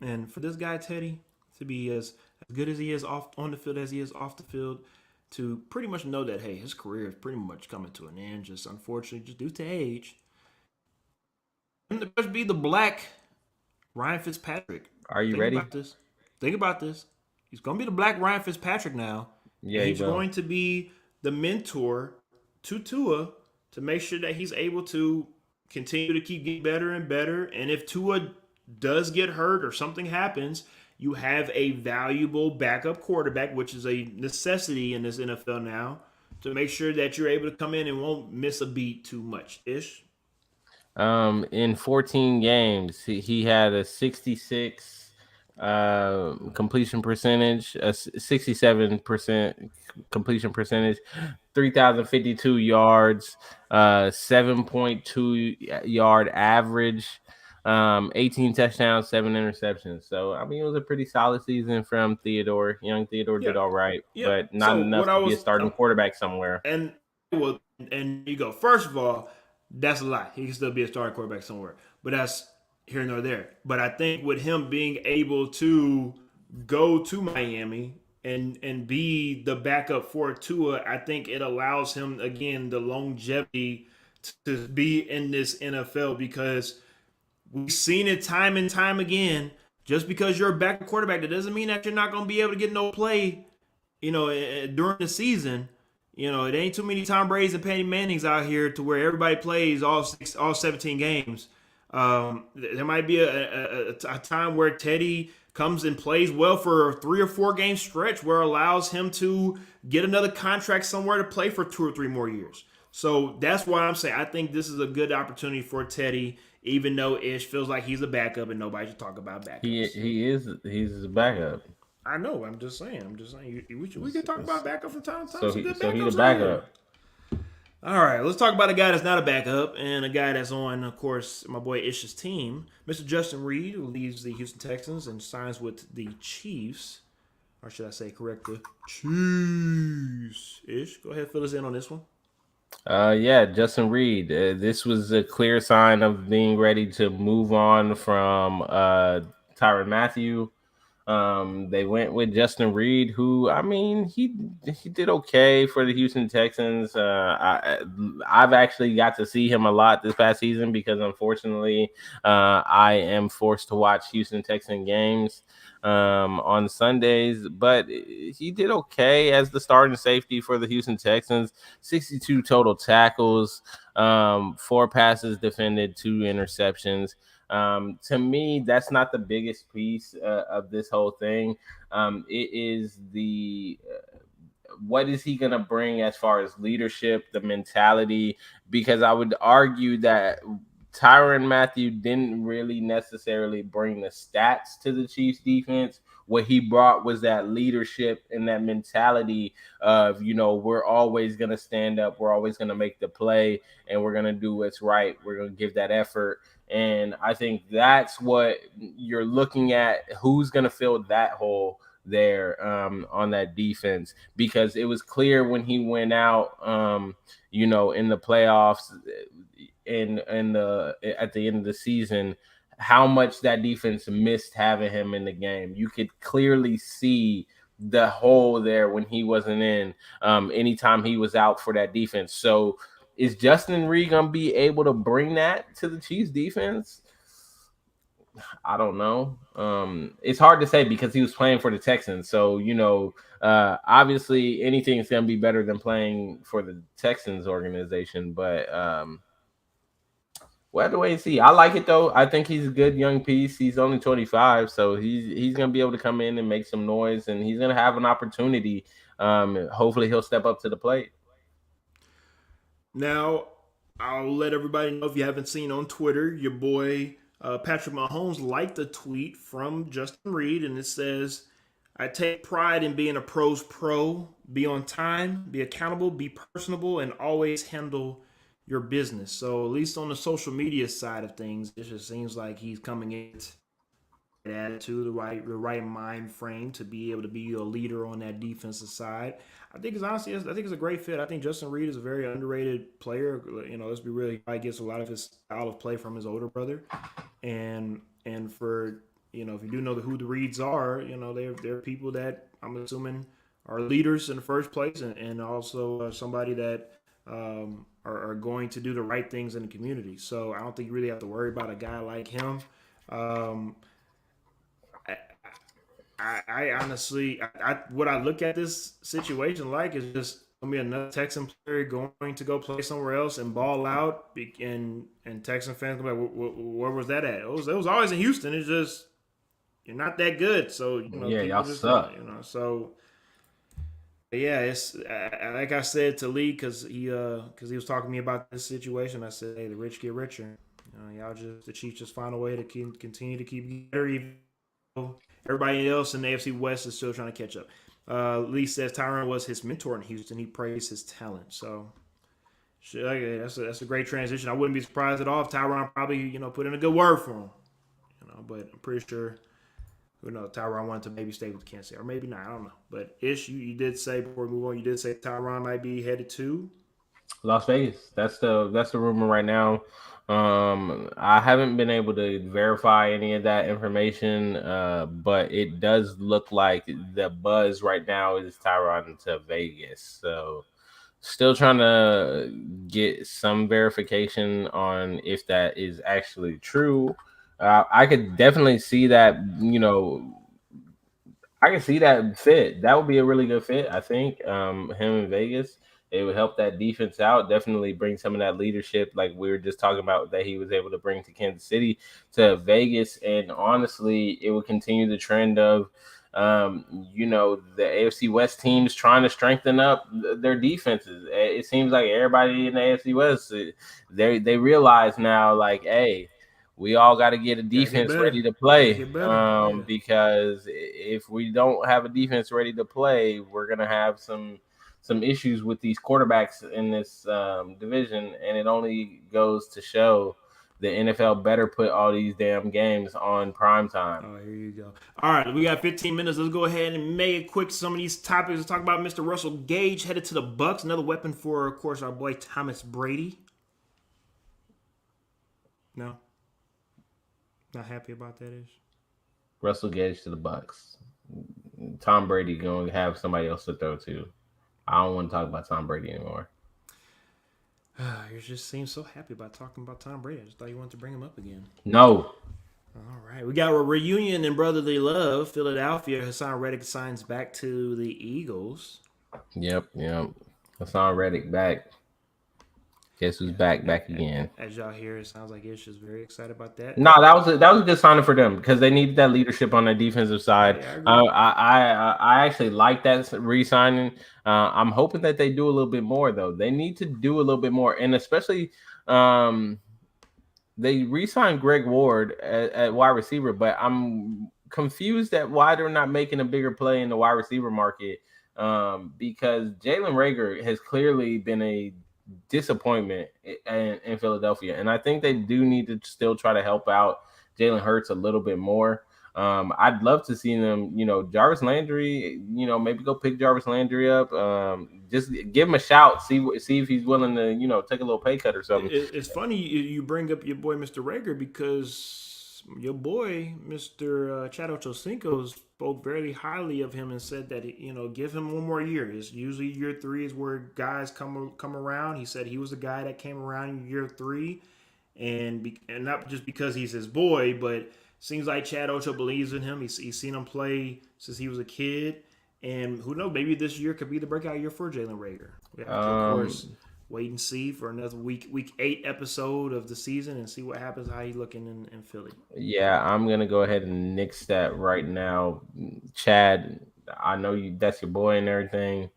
and for this guy Teddy to be as good as he is on the field as he is off the field, to pretty much know that, hey, his career is pretty much coming to an end, just unfortunately, just due to age. And to be the black Ryan Fitzpatrick. Are you ready? Think about this. He's going to be the black Ryan Fitzpatrick now. Yeah, he's going to be the mentor to Tua to make sure that he's able to continue to keep getting better and better. And if Tua does get hurt or something happens, you have a valuable backup quarterback, which is a necessity in this NFL now, to make sure that you're able to come in and won't miss a beat too much. Ish? In 14 games, he had a 66 completion percentage, a 67% completion percentage, 3,052 yards, 7.2 yard average. 18 touchdowns, 7 interceptions. So, I mean, it was a pretty solid season from Theodore. Young Theodore did all right, but not enough to be a starting quarterback somewhere. And you go, first of all, That's a lie. He can still be a starting quarterback somewhere, but that's here nor there. But I think with him being able to go to Miami and be the backup for Tua, I think it allows him again the longevity to be in this NFL because we've seen it time and time again. Just because you're a backup quarterback, that doesn't mean that you're not going to be able to get no play, during the season. It ain't too many Tom Brady's and Peyton Mannings out here to where everybody plays all 17 games. There might be a time where Teddy comes and plays well for a 3 or 4 game stretch where it allows him to get another contract somewhere to play for 2 or 3 more years. So that's why I'm saying I think this is a good opportunity for Teddy, even though Ish feels like he's a backup and nobody should talk about backups. He's a backup. I know. I'm just saying. We can talk about backup from time to time. So he's a backup. All right, let's talk about a guy that's not a backup and a guy that's on, of course, my boy Ish's team, Mr. Justin Reed, who leaves the Houston Texans and signs with the Chiefs, or should I say, correct, the Chiefs. Ish, go ahead, fill us in on this one. Yeah, Justin Reed. This was a clear sign of being ready to move on from Tyrann Mathieu. They went with Justin Reed, who he did okay for the Houston Texans. I've actually got to see him a lot this past season because unfortunately, I am forced to watch Houston Texan games on Sundays, but he did okay as the starting safety for the Houston Texans. 62 total tackles, 4 passes defended, 2 interceptions. To me, that's not the biggest piece of this whole thing. It is what is he going to bring as far as leadership, the mentality, because I would argue that Tyrann Mathieu didn't really necessarily bring the stats to the Chiefs defense. What he brought was that leadership and that mentality of, we're always going to stand up. We're always going to make the play and we're going to do what's right. We're going to give that effort. And I think that's what you're looking at. Who's going to fill that hole there on that defense? Because it was clear when he went out, in the playoffs and at the end of the season, how much that defense missed having him in the game. You could clearly see the hole there when he wasn't in. Anytime he was out for that defense. So is Justin Reed going to be able to bring that to the Chiefs defense? I don't know. It's hard to say because he was playing for the Texans. So, obviously anything is going to be better than playing for the Texans organization. But we'll have to wait and see. I like it, though. I think he's a good young piece. He's only 25, so he's going to be able to come in and make some noise, and he's going to have an opportunity. Hopefully he'll step up to the plate. Now, I'll let everybody know, if you haven't seen on Twitter, your boy Patrick Mahomes liked a tweet from Justin Reed, and it says, "I take pride in being a pro's pro. Be on time, be accountable, be personable, and always handle your business." So at least on the social media side of things, it just seems like he's coming in with the attitude, the right mind frame to be able to be a leader on that defensive side. I think it's a great fit. I think Justin Reed is a very underrated player. Let's be real, he probably gets a lot of his style of play from his older brother. And for, if you do know who the Reeds are, they're people that I'm assuming are leaders in the first place, and also somebody that are going to do the right things in the community. So I don't think you really have to worry about a guy like him. I honestly, what I look at this situation like is just going to be another Texan player going to go play somewhere else and ball out, and Texan fans go like, where was that at? It was always in Houston. It's just, you're not that good. So, y'all just suck. So, yeah, it's like I said to Lee, because he was talking to me about this situation. I said, hey, the rich get richer. The Chiefs just find a way to continue to keep better, even though everybody else in the AFC West is still trying to catch up. Lee says Tyrann was his mentor in Houston. He praised his talent. So that's a great transition. I wouldn't be surprised at all if Tyrann probably put in a good word for him. But I'm pretty sure, Tyrann wanted to maybe stay with Kansas City, or maybe not. I don't know. But Ish, you did say, before we move on, you did say Tyrann might be headed to. Las Vegas. That's the rumor right now. I haven't been able to verify any of that information, but it does look like the buzz right now is Tyron to Vegas. So still trying to get some verification on if that is actually true. I could definitely see that, I can see that fit. That would be a really good fit. I think him in Vegas, it would help that defense out. Definitely bring some of that leadership, like we were just talking about, that he was able to bring to Kansas City to Vegas. And honestly, it would continue the trend of, the AFC West teams trying to strengthen up their defenses. It seems like everybody in the AFC West, they realize now, like, hey, we all got to get a Gotta get defense better. ready to Gotta play. get better. Yeah. Because if we don't have a defense ready to play, we're gonna have some issues with these quarterbacks in this division, and it only goes to show the NFL better put all these damn games on prime time. Oh, here you go. All right, we got 15 minutes. Let's go ahead and make it quick. Some of these topics. Let's talk about Mr. Russell Gage headed to the Bucks. Another weapon for, of course, our boy Thomas Brady. No, not happy about that. Is Russell Gage to the Bucks. Tom Brady going to have somebody else to throw to. I don't want to talk about Tom Brady anymore. you just seem so happy about talking about Tom Brady. I just thought you wanted to bring him up again. No. All right, we got a reunion in brotherly love. Philadelphia. Hassan Reddick signs back to the Eagles. Yep. Hassan Reddick back. Guess who's back again? As y'all hear, it sounds like Ish is very excited about that. No, that was a good signing for them because they needed that leadership on the defensive side. Yeah, I actually like that re-signing. I'm hoping that they do a little bit more though. They need to do a little bit more, and especially they re-signed Greg Ward at wide receiver, but I'm confused at why they're not making a bigger play in the wide receiver market. Because Jalen Reagor has clearly been a disappointment in Philadelphia, and I think they do need to still try to help out Jalen Hurts a little bit more. I'd love to see them, Jarvis Landry, maybe go pick Jarvis Landry up. Just give him a shout, see if he's willing to, take a little pay cut or something. It's funny you bring up your boy Mr. Reagor because your boy Mr. Chad Ochocinco spoke very highly of him and said that give him one more year. It's usually year 3 is where guys come around. He said he was the guy that came around in year 3, and not just because he's his boy, but seems like Chad Ocho believes in him. He's seen him play since he was a kid, and who knows, maybe this year could be the breakout year for Jalen Reagor. We have to, of course, wait and see for another week 8 episode of the season and see what happens, how he's looking in Philly. Yeah, I'm gonna go ahead and nix that right now. Chad, I know that's your boy and everything.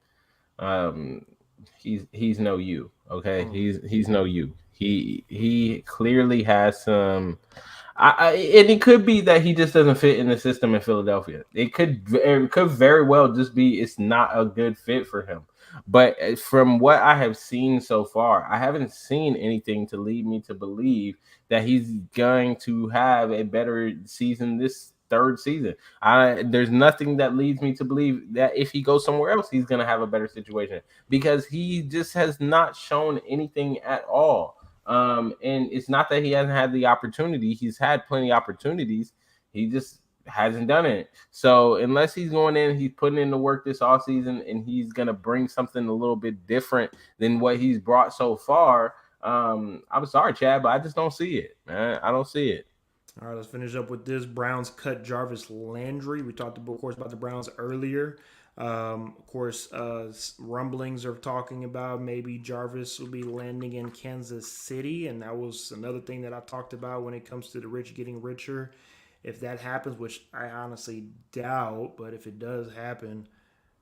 He's no you, okay? He's no you. He clearly has some. And it could be that he just doesn't fit in the system in Philadelphia. It could very well just be it's not a good fit for him. But from what I have seen so far, I haven't seen anything to lead me to believe that he's going to have a better season this third season. There's nothing that leads me to believe that if he goes somewhere else, he's going to have a better situation because he just has not shown anything at all. And it's not that he hasn't had the opportunity. He's had plenty of opportunities. He just hasn't done it. So unless he's going in, he's putting in the work this offseason and he's going to bring something a little bit different than what he's brought so far. I'm sorry, Chad, but I just don't see it, man. I don't see it. All right, let's finish up with this. Browns cut Jarvis Landry. We talked, of course, about the Browns earlier. Of course, rumblings are talking about maybe Jarvis will be landing in Kansas City, and that was another thing that I talked about when it comes to the rich getting richer. If that happens, which I honestly doubt, but if it does happen,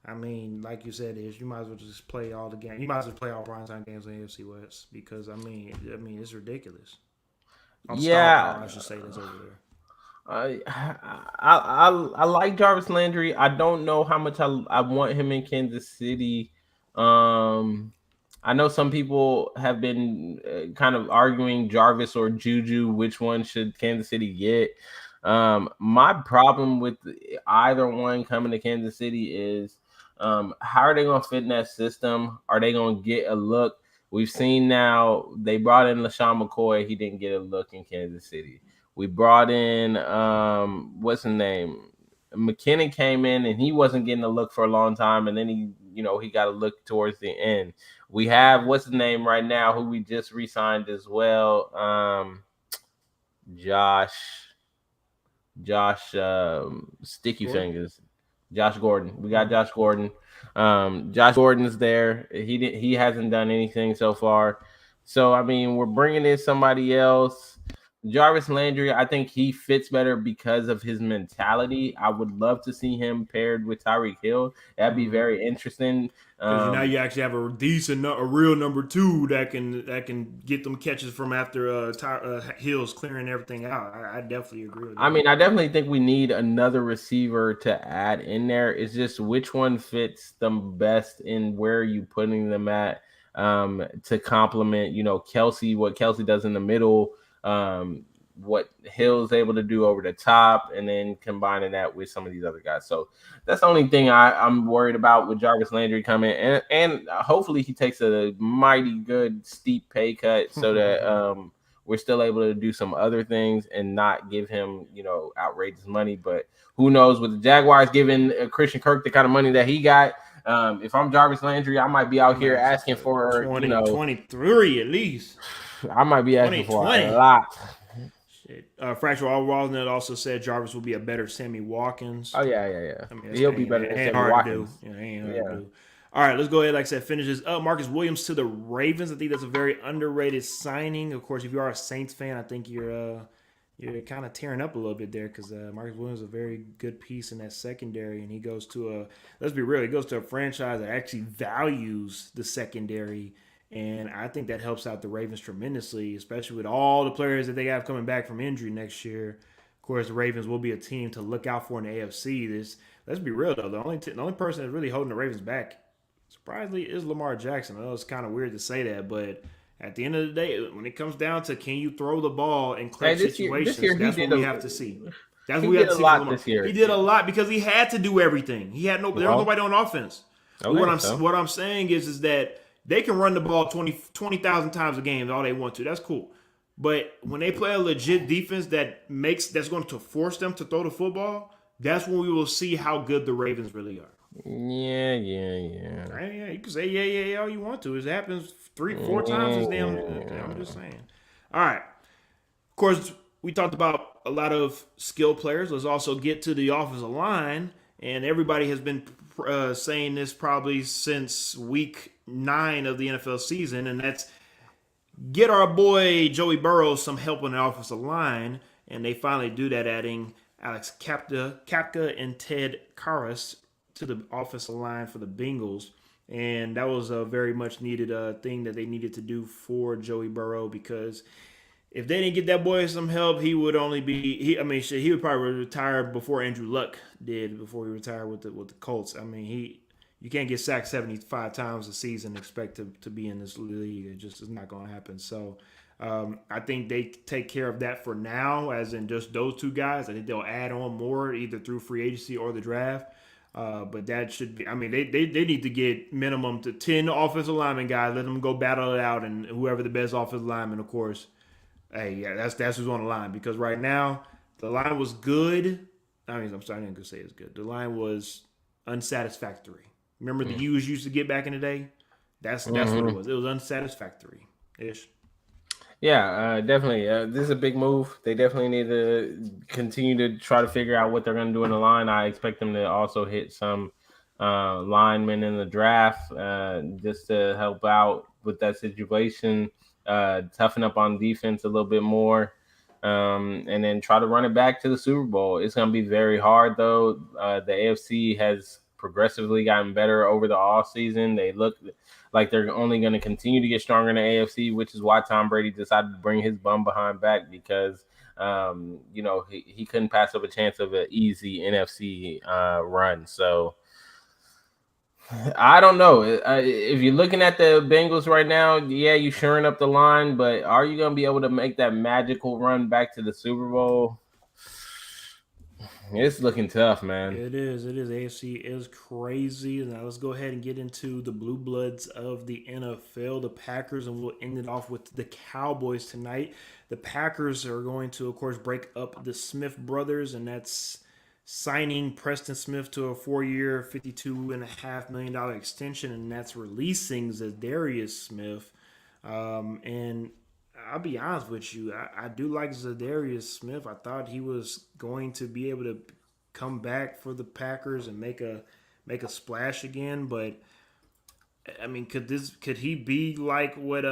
I mean, like you said, you might as well just play all the games. You might as well play all primetime games in the AFC West because I mean, it's ridiculous. Yeah, I should say that's over there. I like Jarvis Landry. I don't know how much I want him in Kansas City. I know some people have been kind of arguing Jarvis or Juju, which one should Kansas City get. My problem with either one coming to Kansas City is how are they going to fit in that system? Are they going to get a look We've seen now they brought in LaShawn McCoy. He didn't get a look in Kansas City. We brought in what's his name? McKinnon came in and he wasn't getting a look for a long time, and then he got a look towards the end. We have what's his name right now, who we just re-signed as well. Josh Sticky Fingers. Josh Gordon. We got Josh Gordon. Josh Gordon is there. He hasn't done anything so far. So I mean, we're bringing in somebody else. Jarvis Landry, I think he fits better because of his mentality. I would love to see him paired with Tyreek Hill. That'd be very interesting. Because now you actually have a real number 2 that can get them catches from after Hill's clearing everything out. I definitely agree with that. I mean, I definitely think we need another receiver to add in there. It's just which one fits them best in where you putting them at to complement, Kelsey, what Kelsey does in the middle. What Hill's able to do over the top, and then combining that with some of these other guys. So that's the only thing I'm worried about with Jarvis Landry coming, and hopefully he takes a mighty good steep pay cut so that we're still able to do some other things and not give him outrageous money. But who knows, with the Jaguars giving Christian Kirk the kind of money that he got, if I'm Jarvis Landry, I might be out here asking for 23 at least. I might be asking for a lot. Shit. Fractual Walnut also said Jarvis will be a better Sammy Watkins. Oh, yeah. I mean, he'll be better than Sammy Watkins. Ain't hard to do. All right, let's go ahead. Like I said, finishes up. Marcus Williams to the Ravens. I think that's a very underrated signing. Of course, if you are a Saints fan, I think you're kind of tearing up a little bit there because Marcus Williams is a very good piece in that secondary, and he goes to let's be real, he goes to a franchise that actually values the secondary. And I think that helps out the Ravens tremendously, especially with all the players that they have coming back from injury next year. Of course, the Ravens will be a team to look out for in the AFC. Let's be real, though. The only person that's really holding the Ravens back, surprisingly, is Lamar Jackson. I know it's kind of weird to say that, but at the end of the day, when it comes down to can you throw the ball in clutch situations, that's what we have to see. That's what we have to see. This year. He did a lot because he had to do everything. There was nobody on offense. What I'm saying is that they can run the ball 20,000 times a game all they want to. That's cool. But when they play a legit defense that's going to force them to throw the football, that's when we will see how good the Ravens really are. Yeah. Right? Yeah, you can say yeah all you want to. It happens 3-4 times as damn. I'm just saying. All right. Of course, we talked about a lot of skill players. Let's also get to the offensive line. And everybody has been saying this probably since week 9 of the NFL season, and that's get our boy Joey Burrow some help on the offensive line. And they finally do that, adding Alex Kapka and Ted Karras to the offensive line for the Bengals. And that was a very much needed thing that they needed to do for Joey Burrow, because if they didn't get that boy some help, he would only be he would probably retire before Andrew Luck did, before he retired with the Colts. I mean, you can't get sacked 75 times a season and expect to be in this league. It just is not going to happen. So I think they take care of that for now, as in just those two guys. I think they'll add on more either through free agency or the draft. But that should be, I mean, they need to get minimum to 10 offensive lineman guys, let them go battle it out, and whoever the best offensive lineman, of course. Hey, yeah, that's who's on the line, because right now the line was good. I mean, I'm sorry, I didn't go say it's good. The line was unsatisfactory. Remember the U's used to get back in the day? That's what it was. It was unsatisfactory-ish. Yeah, definitely. This is a big move. They definitely need to continue to try to figure out what they're going to do in the line. I expect them to also hit some linemen in the draft just to help out with that situation. Toughen up on defense a little bit more, and then try to run it back to the Super Bowl. It's going to be very hard, though. The AFC has progressively gotten better over the offseason. They look like they're only going to continue to get stronger in the AFC, which is why Tom Brady decided to bring his bum behind back, because he couldn't pass up a chance of an easy NFC run. So I don't know. If you're looking at the Bengals right now, yeah, you're shoring up the line, but are you going to be able to make that magical run back to the Super Bowl? It's looking tough, man. It is. It is. AFC is crazy. Now let's go ahead and get into the blue bloods of the NFL, the Packers, and we'll end it off with the Cowboys tonight. The Packers are going to, of course, break up the Smith brothers, and that's signing Preston Smith to a 4-year, $52.5 million extension, and that's releasing Zadarius Smith. And I'll be honest with you, I do like Zadarius Smith. I thought he was going to be able to come back for the Packers and make a splash again, but I mean, could he be like what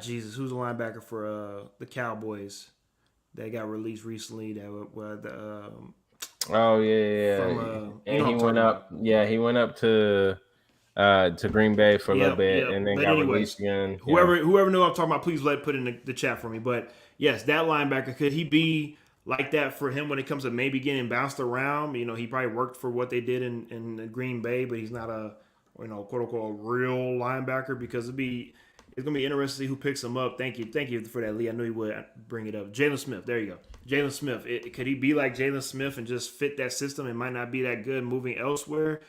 Jesus, who's the linebacker for the Cowboys that got released recently? Oh yeah. From, and he went up. Yeah, he went up to Green Bay for a little bit, and then got released again. Whoever knew what I'm talking about, please put in the chat for me. But yes, that linebacker, could he be like that for him when it comes to maybe getting bounced around? You know, he probably worked for what they did in Green Bay, but he's not a quote unquote real linebacker, because it's gonna be interesting to see who picks him up. Thank you for that, Lee. I knew you would bring it up. Jalen Smith, there you go. Jalen Smith. Could he be like Jalen Smith and just fit that system? It might not be that good moving elsewhere.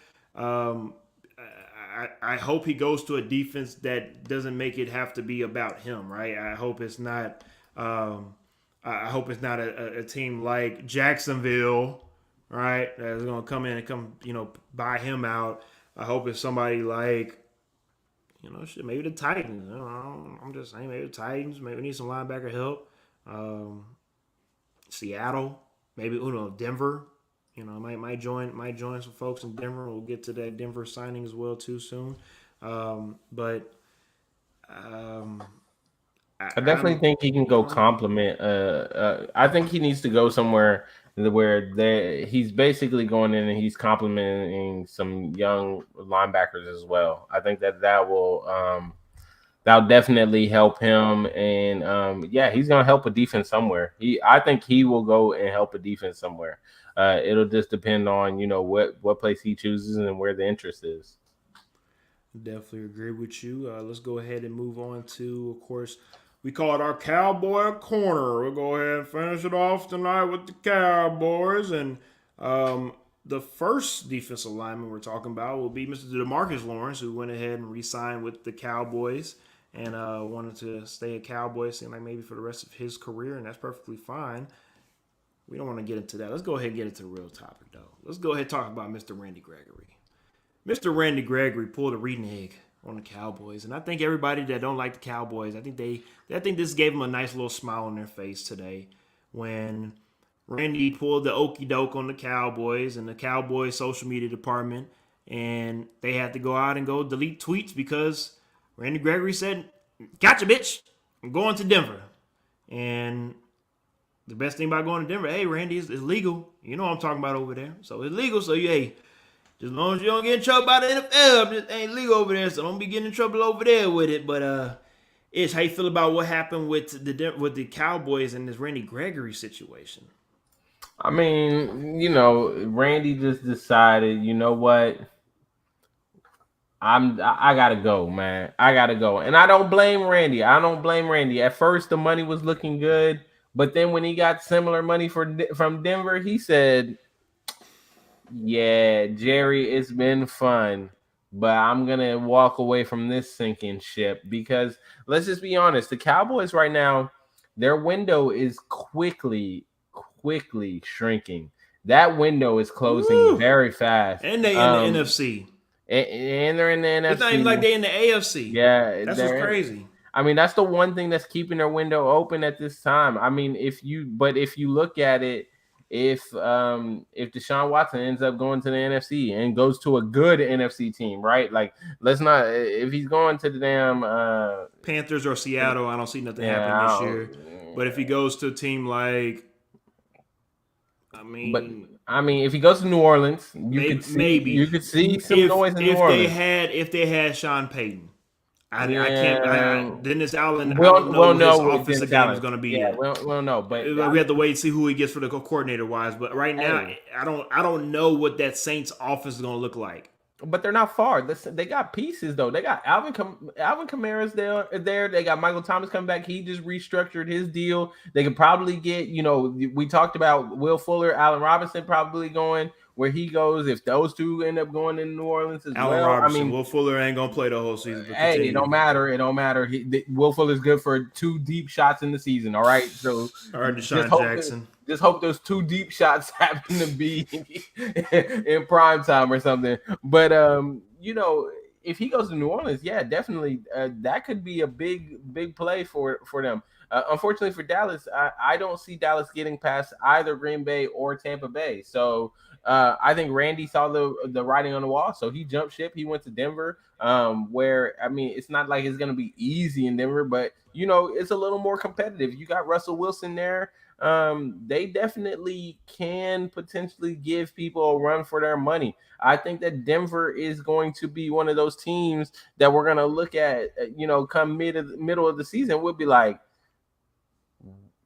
I hope he goes to a defense that doesn't make it have to be about him, right? I hope it's not. I hope it's not a team like Jacksonville, right? That's gonna come in and buy him out. I hope it's somebody like, maybe the Titans. I'm just saying, maybe the Titans. Maybe we need some linebacker help. Seattle, maybe Denver. Might join some folks in Denver. We'll get to that Denver signing as well too soon. I definitely think he can go compliment. I think he needs to go somewhere where he's basically going in and he's complimenting some young linebackers as well. I think that will that'll definitely help him, and he's gonna help a defense somewhere. I think he will go and help a defense somewhere. It'll just depend on what place he chooses and where the interest is. Definitely agree with you. Let's go ahead and move on to, of course, we call it our Cowboy Corner. We'll go ahead and finish it off tonight with the Cowboys. And the first defensive lineman we're talking about will be Mr. Demarcus Lawrence, who went ahead and re-signed with the Cowboys and wanted to stay a Cowboy, seemed like maybe for the rest of his career, and that's perfectly fine. We don't want to get into that. Let's go ahead and get into the real topic, though. Let's go ahead and talk about Mr. Randy Gregory. Mr. Randy Gregory pulled a renege on the Cowboys, and I think everybody that don't like the Cowboys, I think this gave them a nice little smile on their face today when Randy pulled the okey doke on the Cowboys and the Cowboys social media department, and they had to go out and go delete tweets because Randy Gregory said, "Gotcha, bitch. I'm going to Denver." And the best thing about going to Denver, hey, Randy, it's legal. You know what I'm talking about over there. So it's legal. So just as long as you don't get in trouble by the NFL, it ain't legal over there. So don't be getting in trouble over there with it. But Ish, how you feel about what happened with the Cowboys and this Randy Gregory situation? I mean, Randy just decided, you know what? I gotta go, man. I gotta go. And I don't blame Randy. At first, the money was looking good. But then when he got similar money from Denver, he said, "Yeah, Jerry, it's been fun, but I'm going to walk away from this sinking ship." Because let's just be honest, the Cowboys right now, their window is quickly shrinking. That window is closing very fast. And they in the NFC. And they're in the NFC. It's not even like they in the AFC. Yeah. That's what's crazy. I mean, that's the one thing that's keeping their window open at this time. I mean, if you look at it, if Deshaun Watson ends up going to the NFC and goes to a good NFC team, right? Like, if he's going to the damn Panthers or Seattle, I don't see nothing happening this year. But if he goes to a team like, if he goes to New Orleans, you could see some noise in New Orleans. If they had Sean Payton. I can't. Dennis Allen. We'll know what his offensive game is going to be. Yeah, we'll know. But we have to wait and see who he gets for the coordinator wise. But right now, I don't know what that Saints offense is going to look like. but they're not far. They got pieces though. They got Alvin Kamara's there. They got Michael Thomas coming back. He just restructured his deal. They could probably get, we talked about Will Fuller, Allen Robinson probably going where he goes. If those two end up going in New Orleans as Allen well, Robinson, I mean, Will Fuller ain't gonna play the whole season. But hey, it don't matter. It don't matter. Will Fuller's good for 2 deep shots in the season. All right, so all right, Deshaun Jackson. Just hope those 2 deep shots happen to be in prime time or something. But if he goes to New Orleans, yeah, definitely that could be a big play for them. Unfortunately for Dallas, I don't see Dallas getting past either Green Bay or Tampa Bay. So I think Randy saw the writing on the wall, so he jumped ship. He went to Denver, where, I mean, it's not like it's going to be easy in Denver, but it's a little more competitive. You got Russell Wilson there. They definitely can potentially give people a run for their money. I think that Denver is going to be one of those teams that we're going to look at, come middle of the season. We'll be like,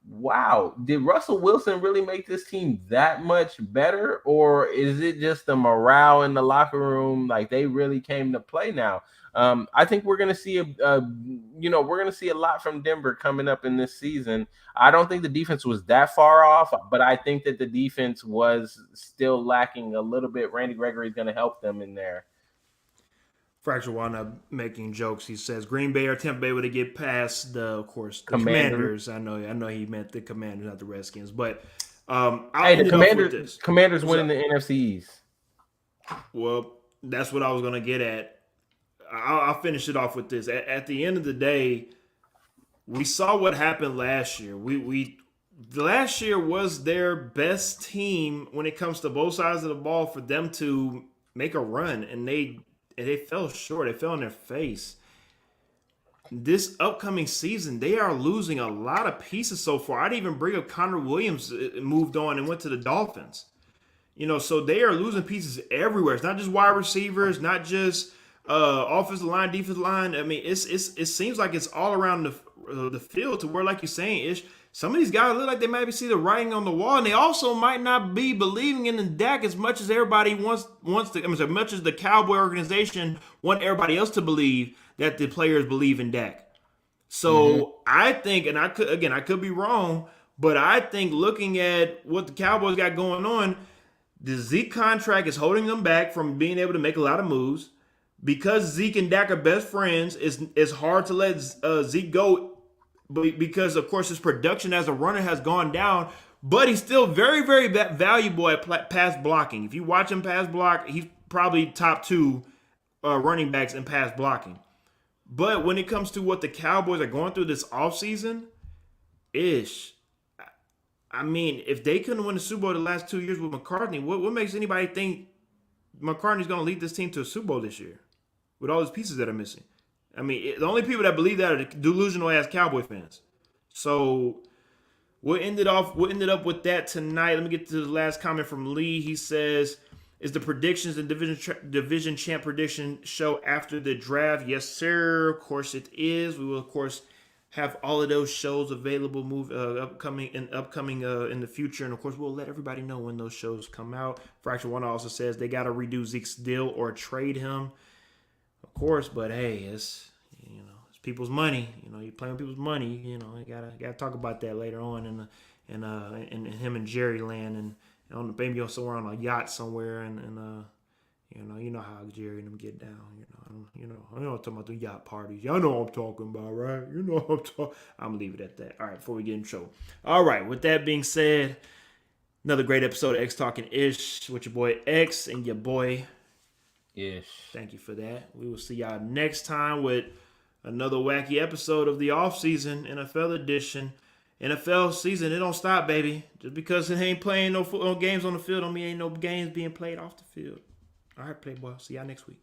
wow, did Russell Wilson really make this team that much better? Or is it just the morale in the locker room? Like, they really came to play now. I think we're going to see we're going to see a lot from Denver coming up in this season. I don't think the defense was that far off, but I think that the defense was still lacking a little bit. Randy Gregory is going to help them in there. Fracture wound up making jokes. He says Green Bay or Tampa Bay would get past the Commanders. I know he meant the Commanders, not the Redskins. But the Commanders winning the NFC East. Well, that's what I was going to get at. I'll finish it off with this. At the end of the day, we saw what happened last year. Last year was their best team when it comes to both sides of the ball for them to make a run, and they fell short. They fell on their face. This upcoming season, they are losing a lot of pieces so far. I'd even bring up Connor Williams moved on and went to the Dolphins. So they are losing pieces everywhere. It's not just wide receivers, not just offensive line, defensive line. I mean, it seems like it's all around the field to where, like you're saying, some of these guys look like they might see the writing on the wall, and they also might not be believing in the Dak as much as everybody wants to. I mean, as much as the Cowboy organization want everybody else to believe that the players believe in Dak. So I think, and I could be wrong, but I think looking at what the Cowboys got going on, the Zeke contract is holding them back from being able to make a lot of moves. Because Zeke and Dak are best friends, it's hard to let Zeke go because, of course, his production as a runner has gone down. But he's still very, very valuable at pass blocking. If you watch him pass block, he's probably top 2 running backs in pass blocking. But when it comes to what the Cowboys are going through this offseason, I mean, if they couldn't win the Super Bowl the last 2 years with McCartney, what makes anybody think McCartney's going to lead this team to a Super Bowl this year with all those pieces that are missing? I mean, the only people that believe that are the delusional-ass Cowboy fans. So we'll end up with that tonight. Let me get to the last comment from Lee. He says, is the predictions and division champ prediction show after the draft? Yes, sir. Of course it is. We will, of course, have all of those shows available upcoming in the future. And, of course, we'll let everybody know when those shows come out. Fracture One also says they got to redo Zeke's deal or trade him. Of course, but hey, it's people's money. You're playing with people's money. You gotta talk about that later on in him and Jerry land and maybe somewhere on a yacht somewhere and you know how Jerry and them get down. I'm talking about the yacht parties. Y'all know what I'm talking about, right? You know what I'm talking. I'm gonna leave it at that. All right, before we get in trouble. All right, with that being said, another great episode of X Talking Ish with your boy X and your boy Ish. Thank you for that. We will see y'all next time with another wacky episode of the Offseason NFL edition. NFL season, it don't stop, baby. Just because it ain't playing no games on the field don't mean ain't no games being played off the field. All right, Playboy. See y'all next week.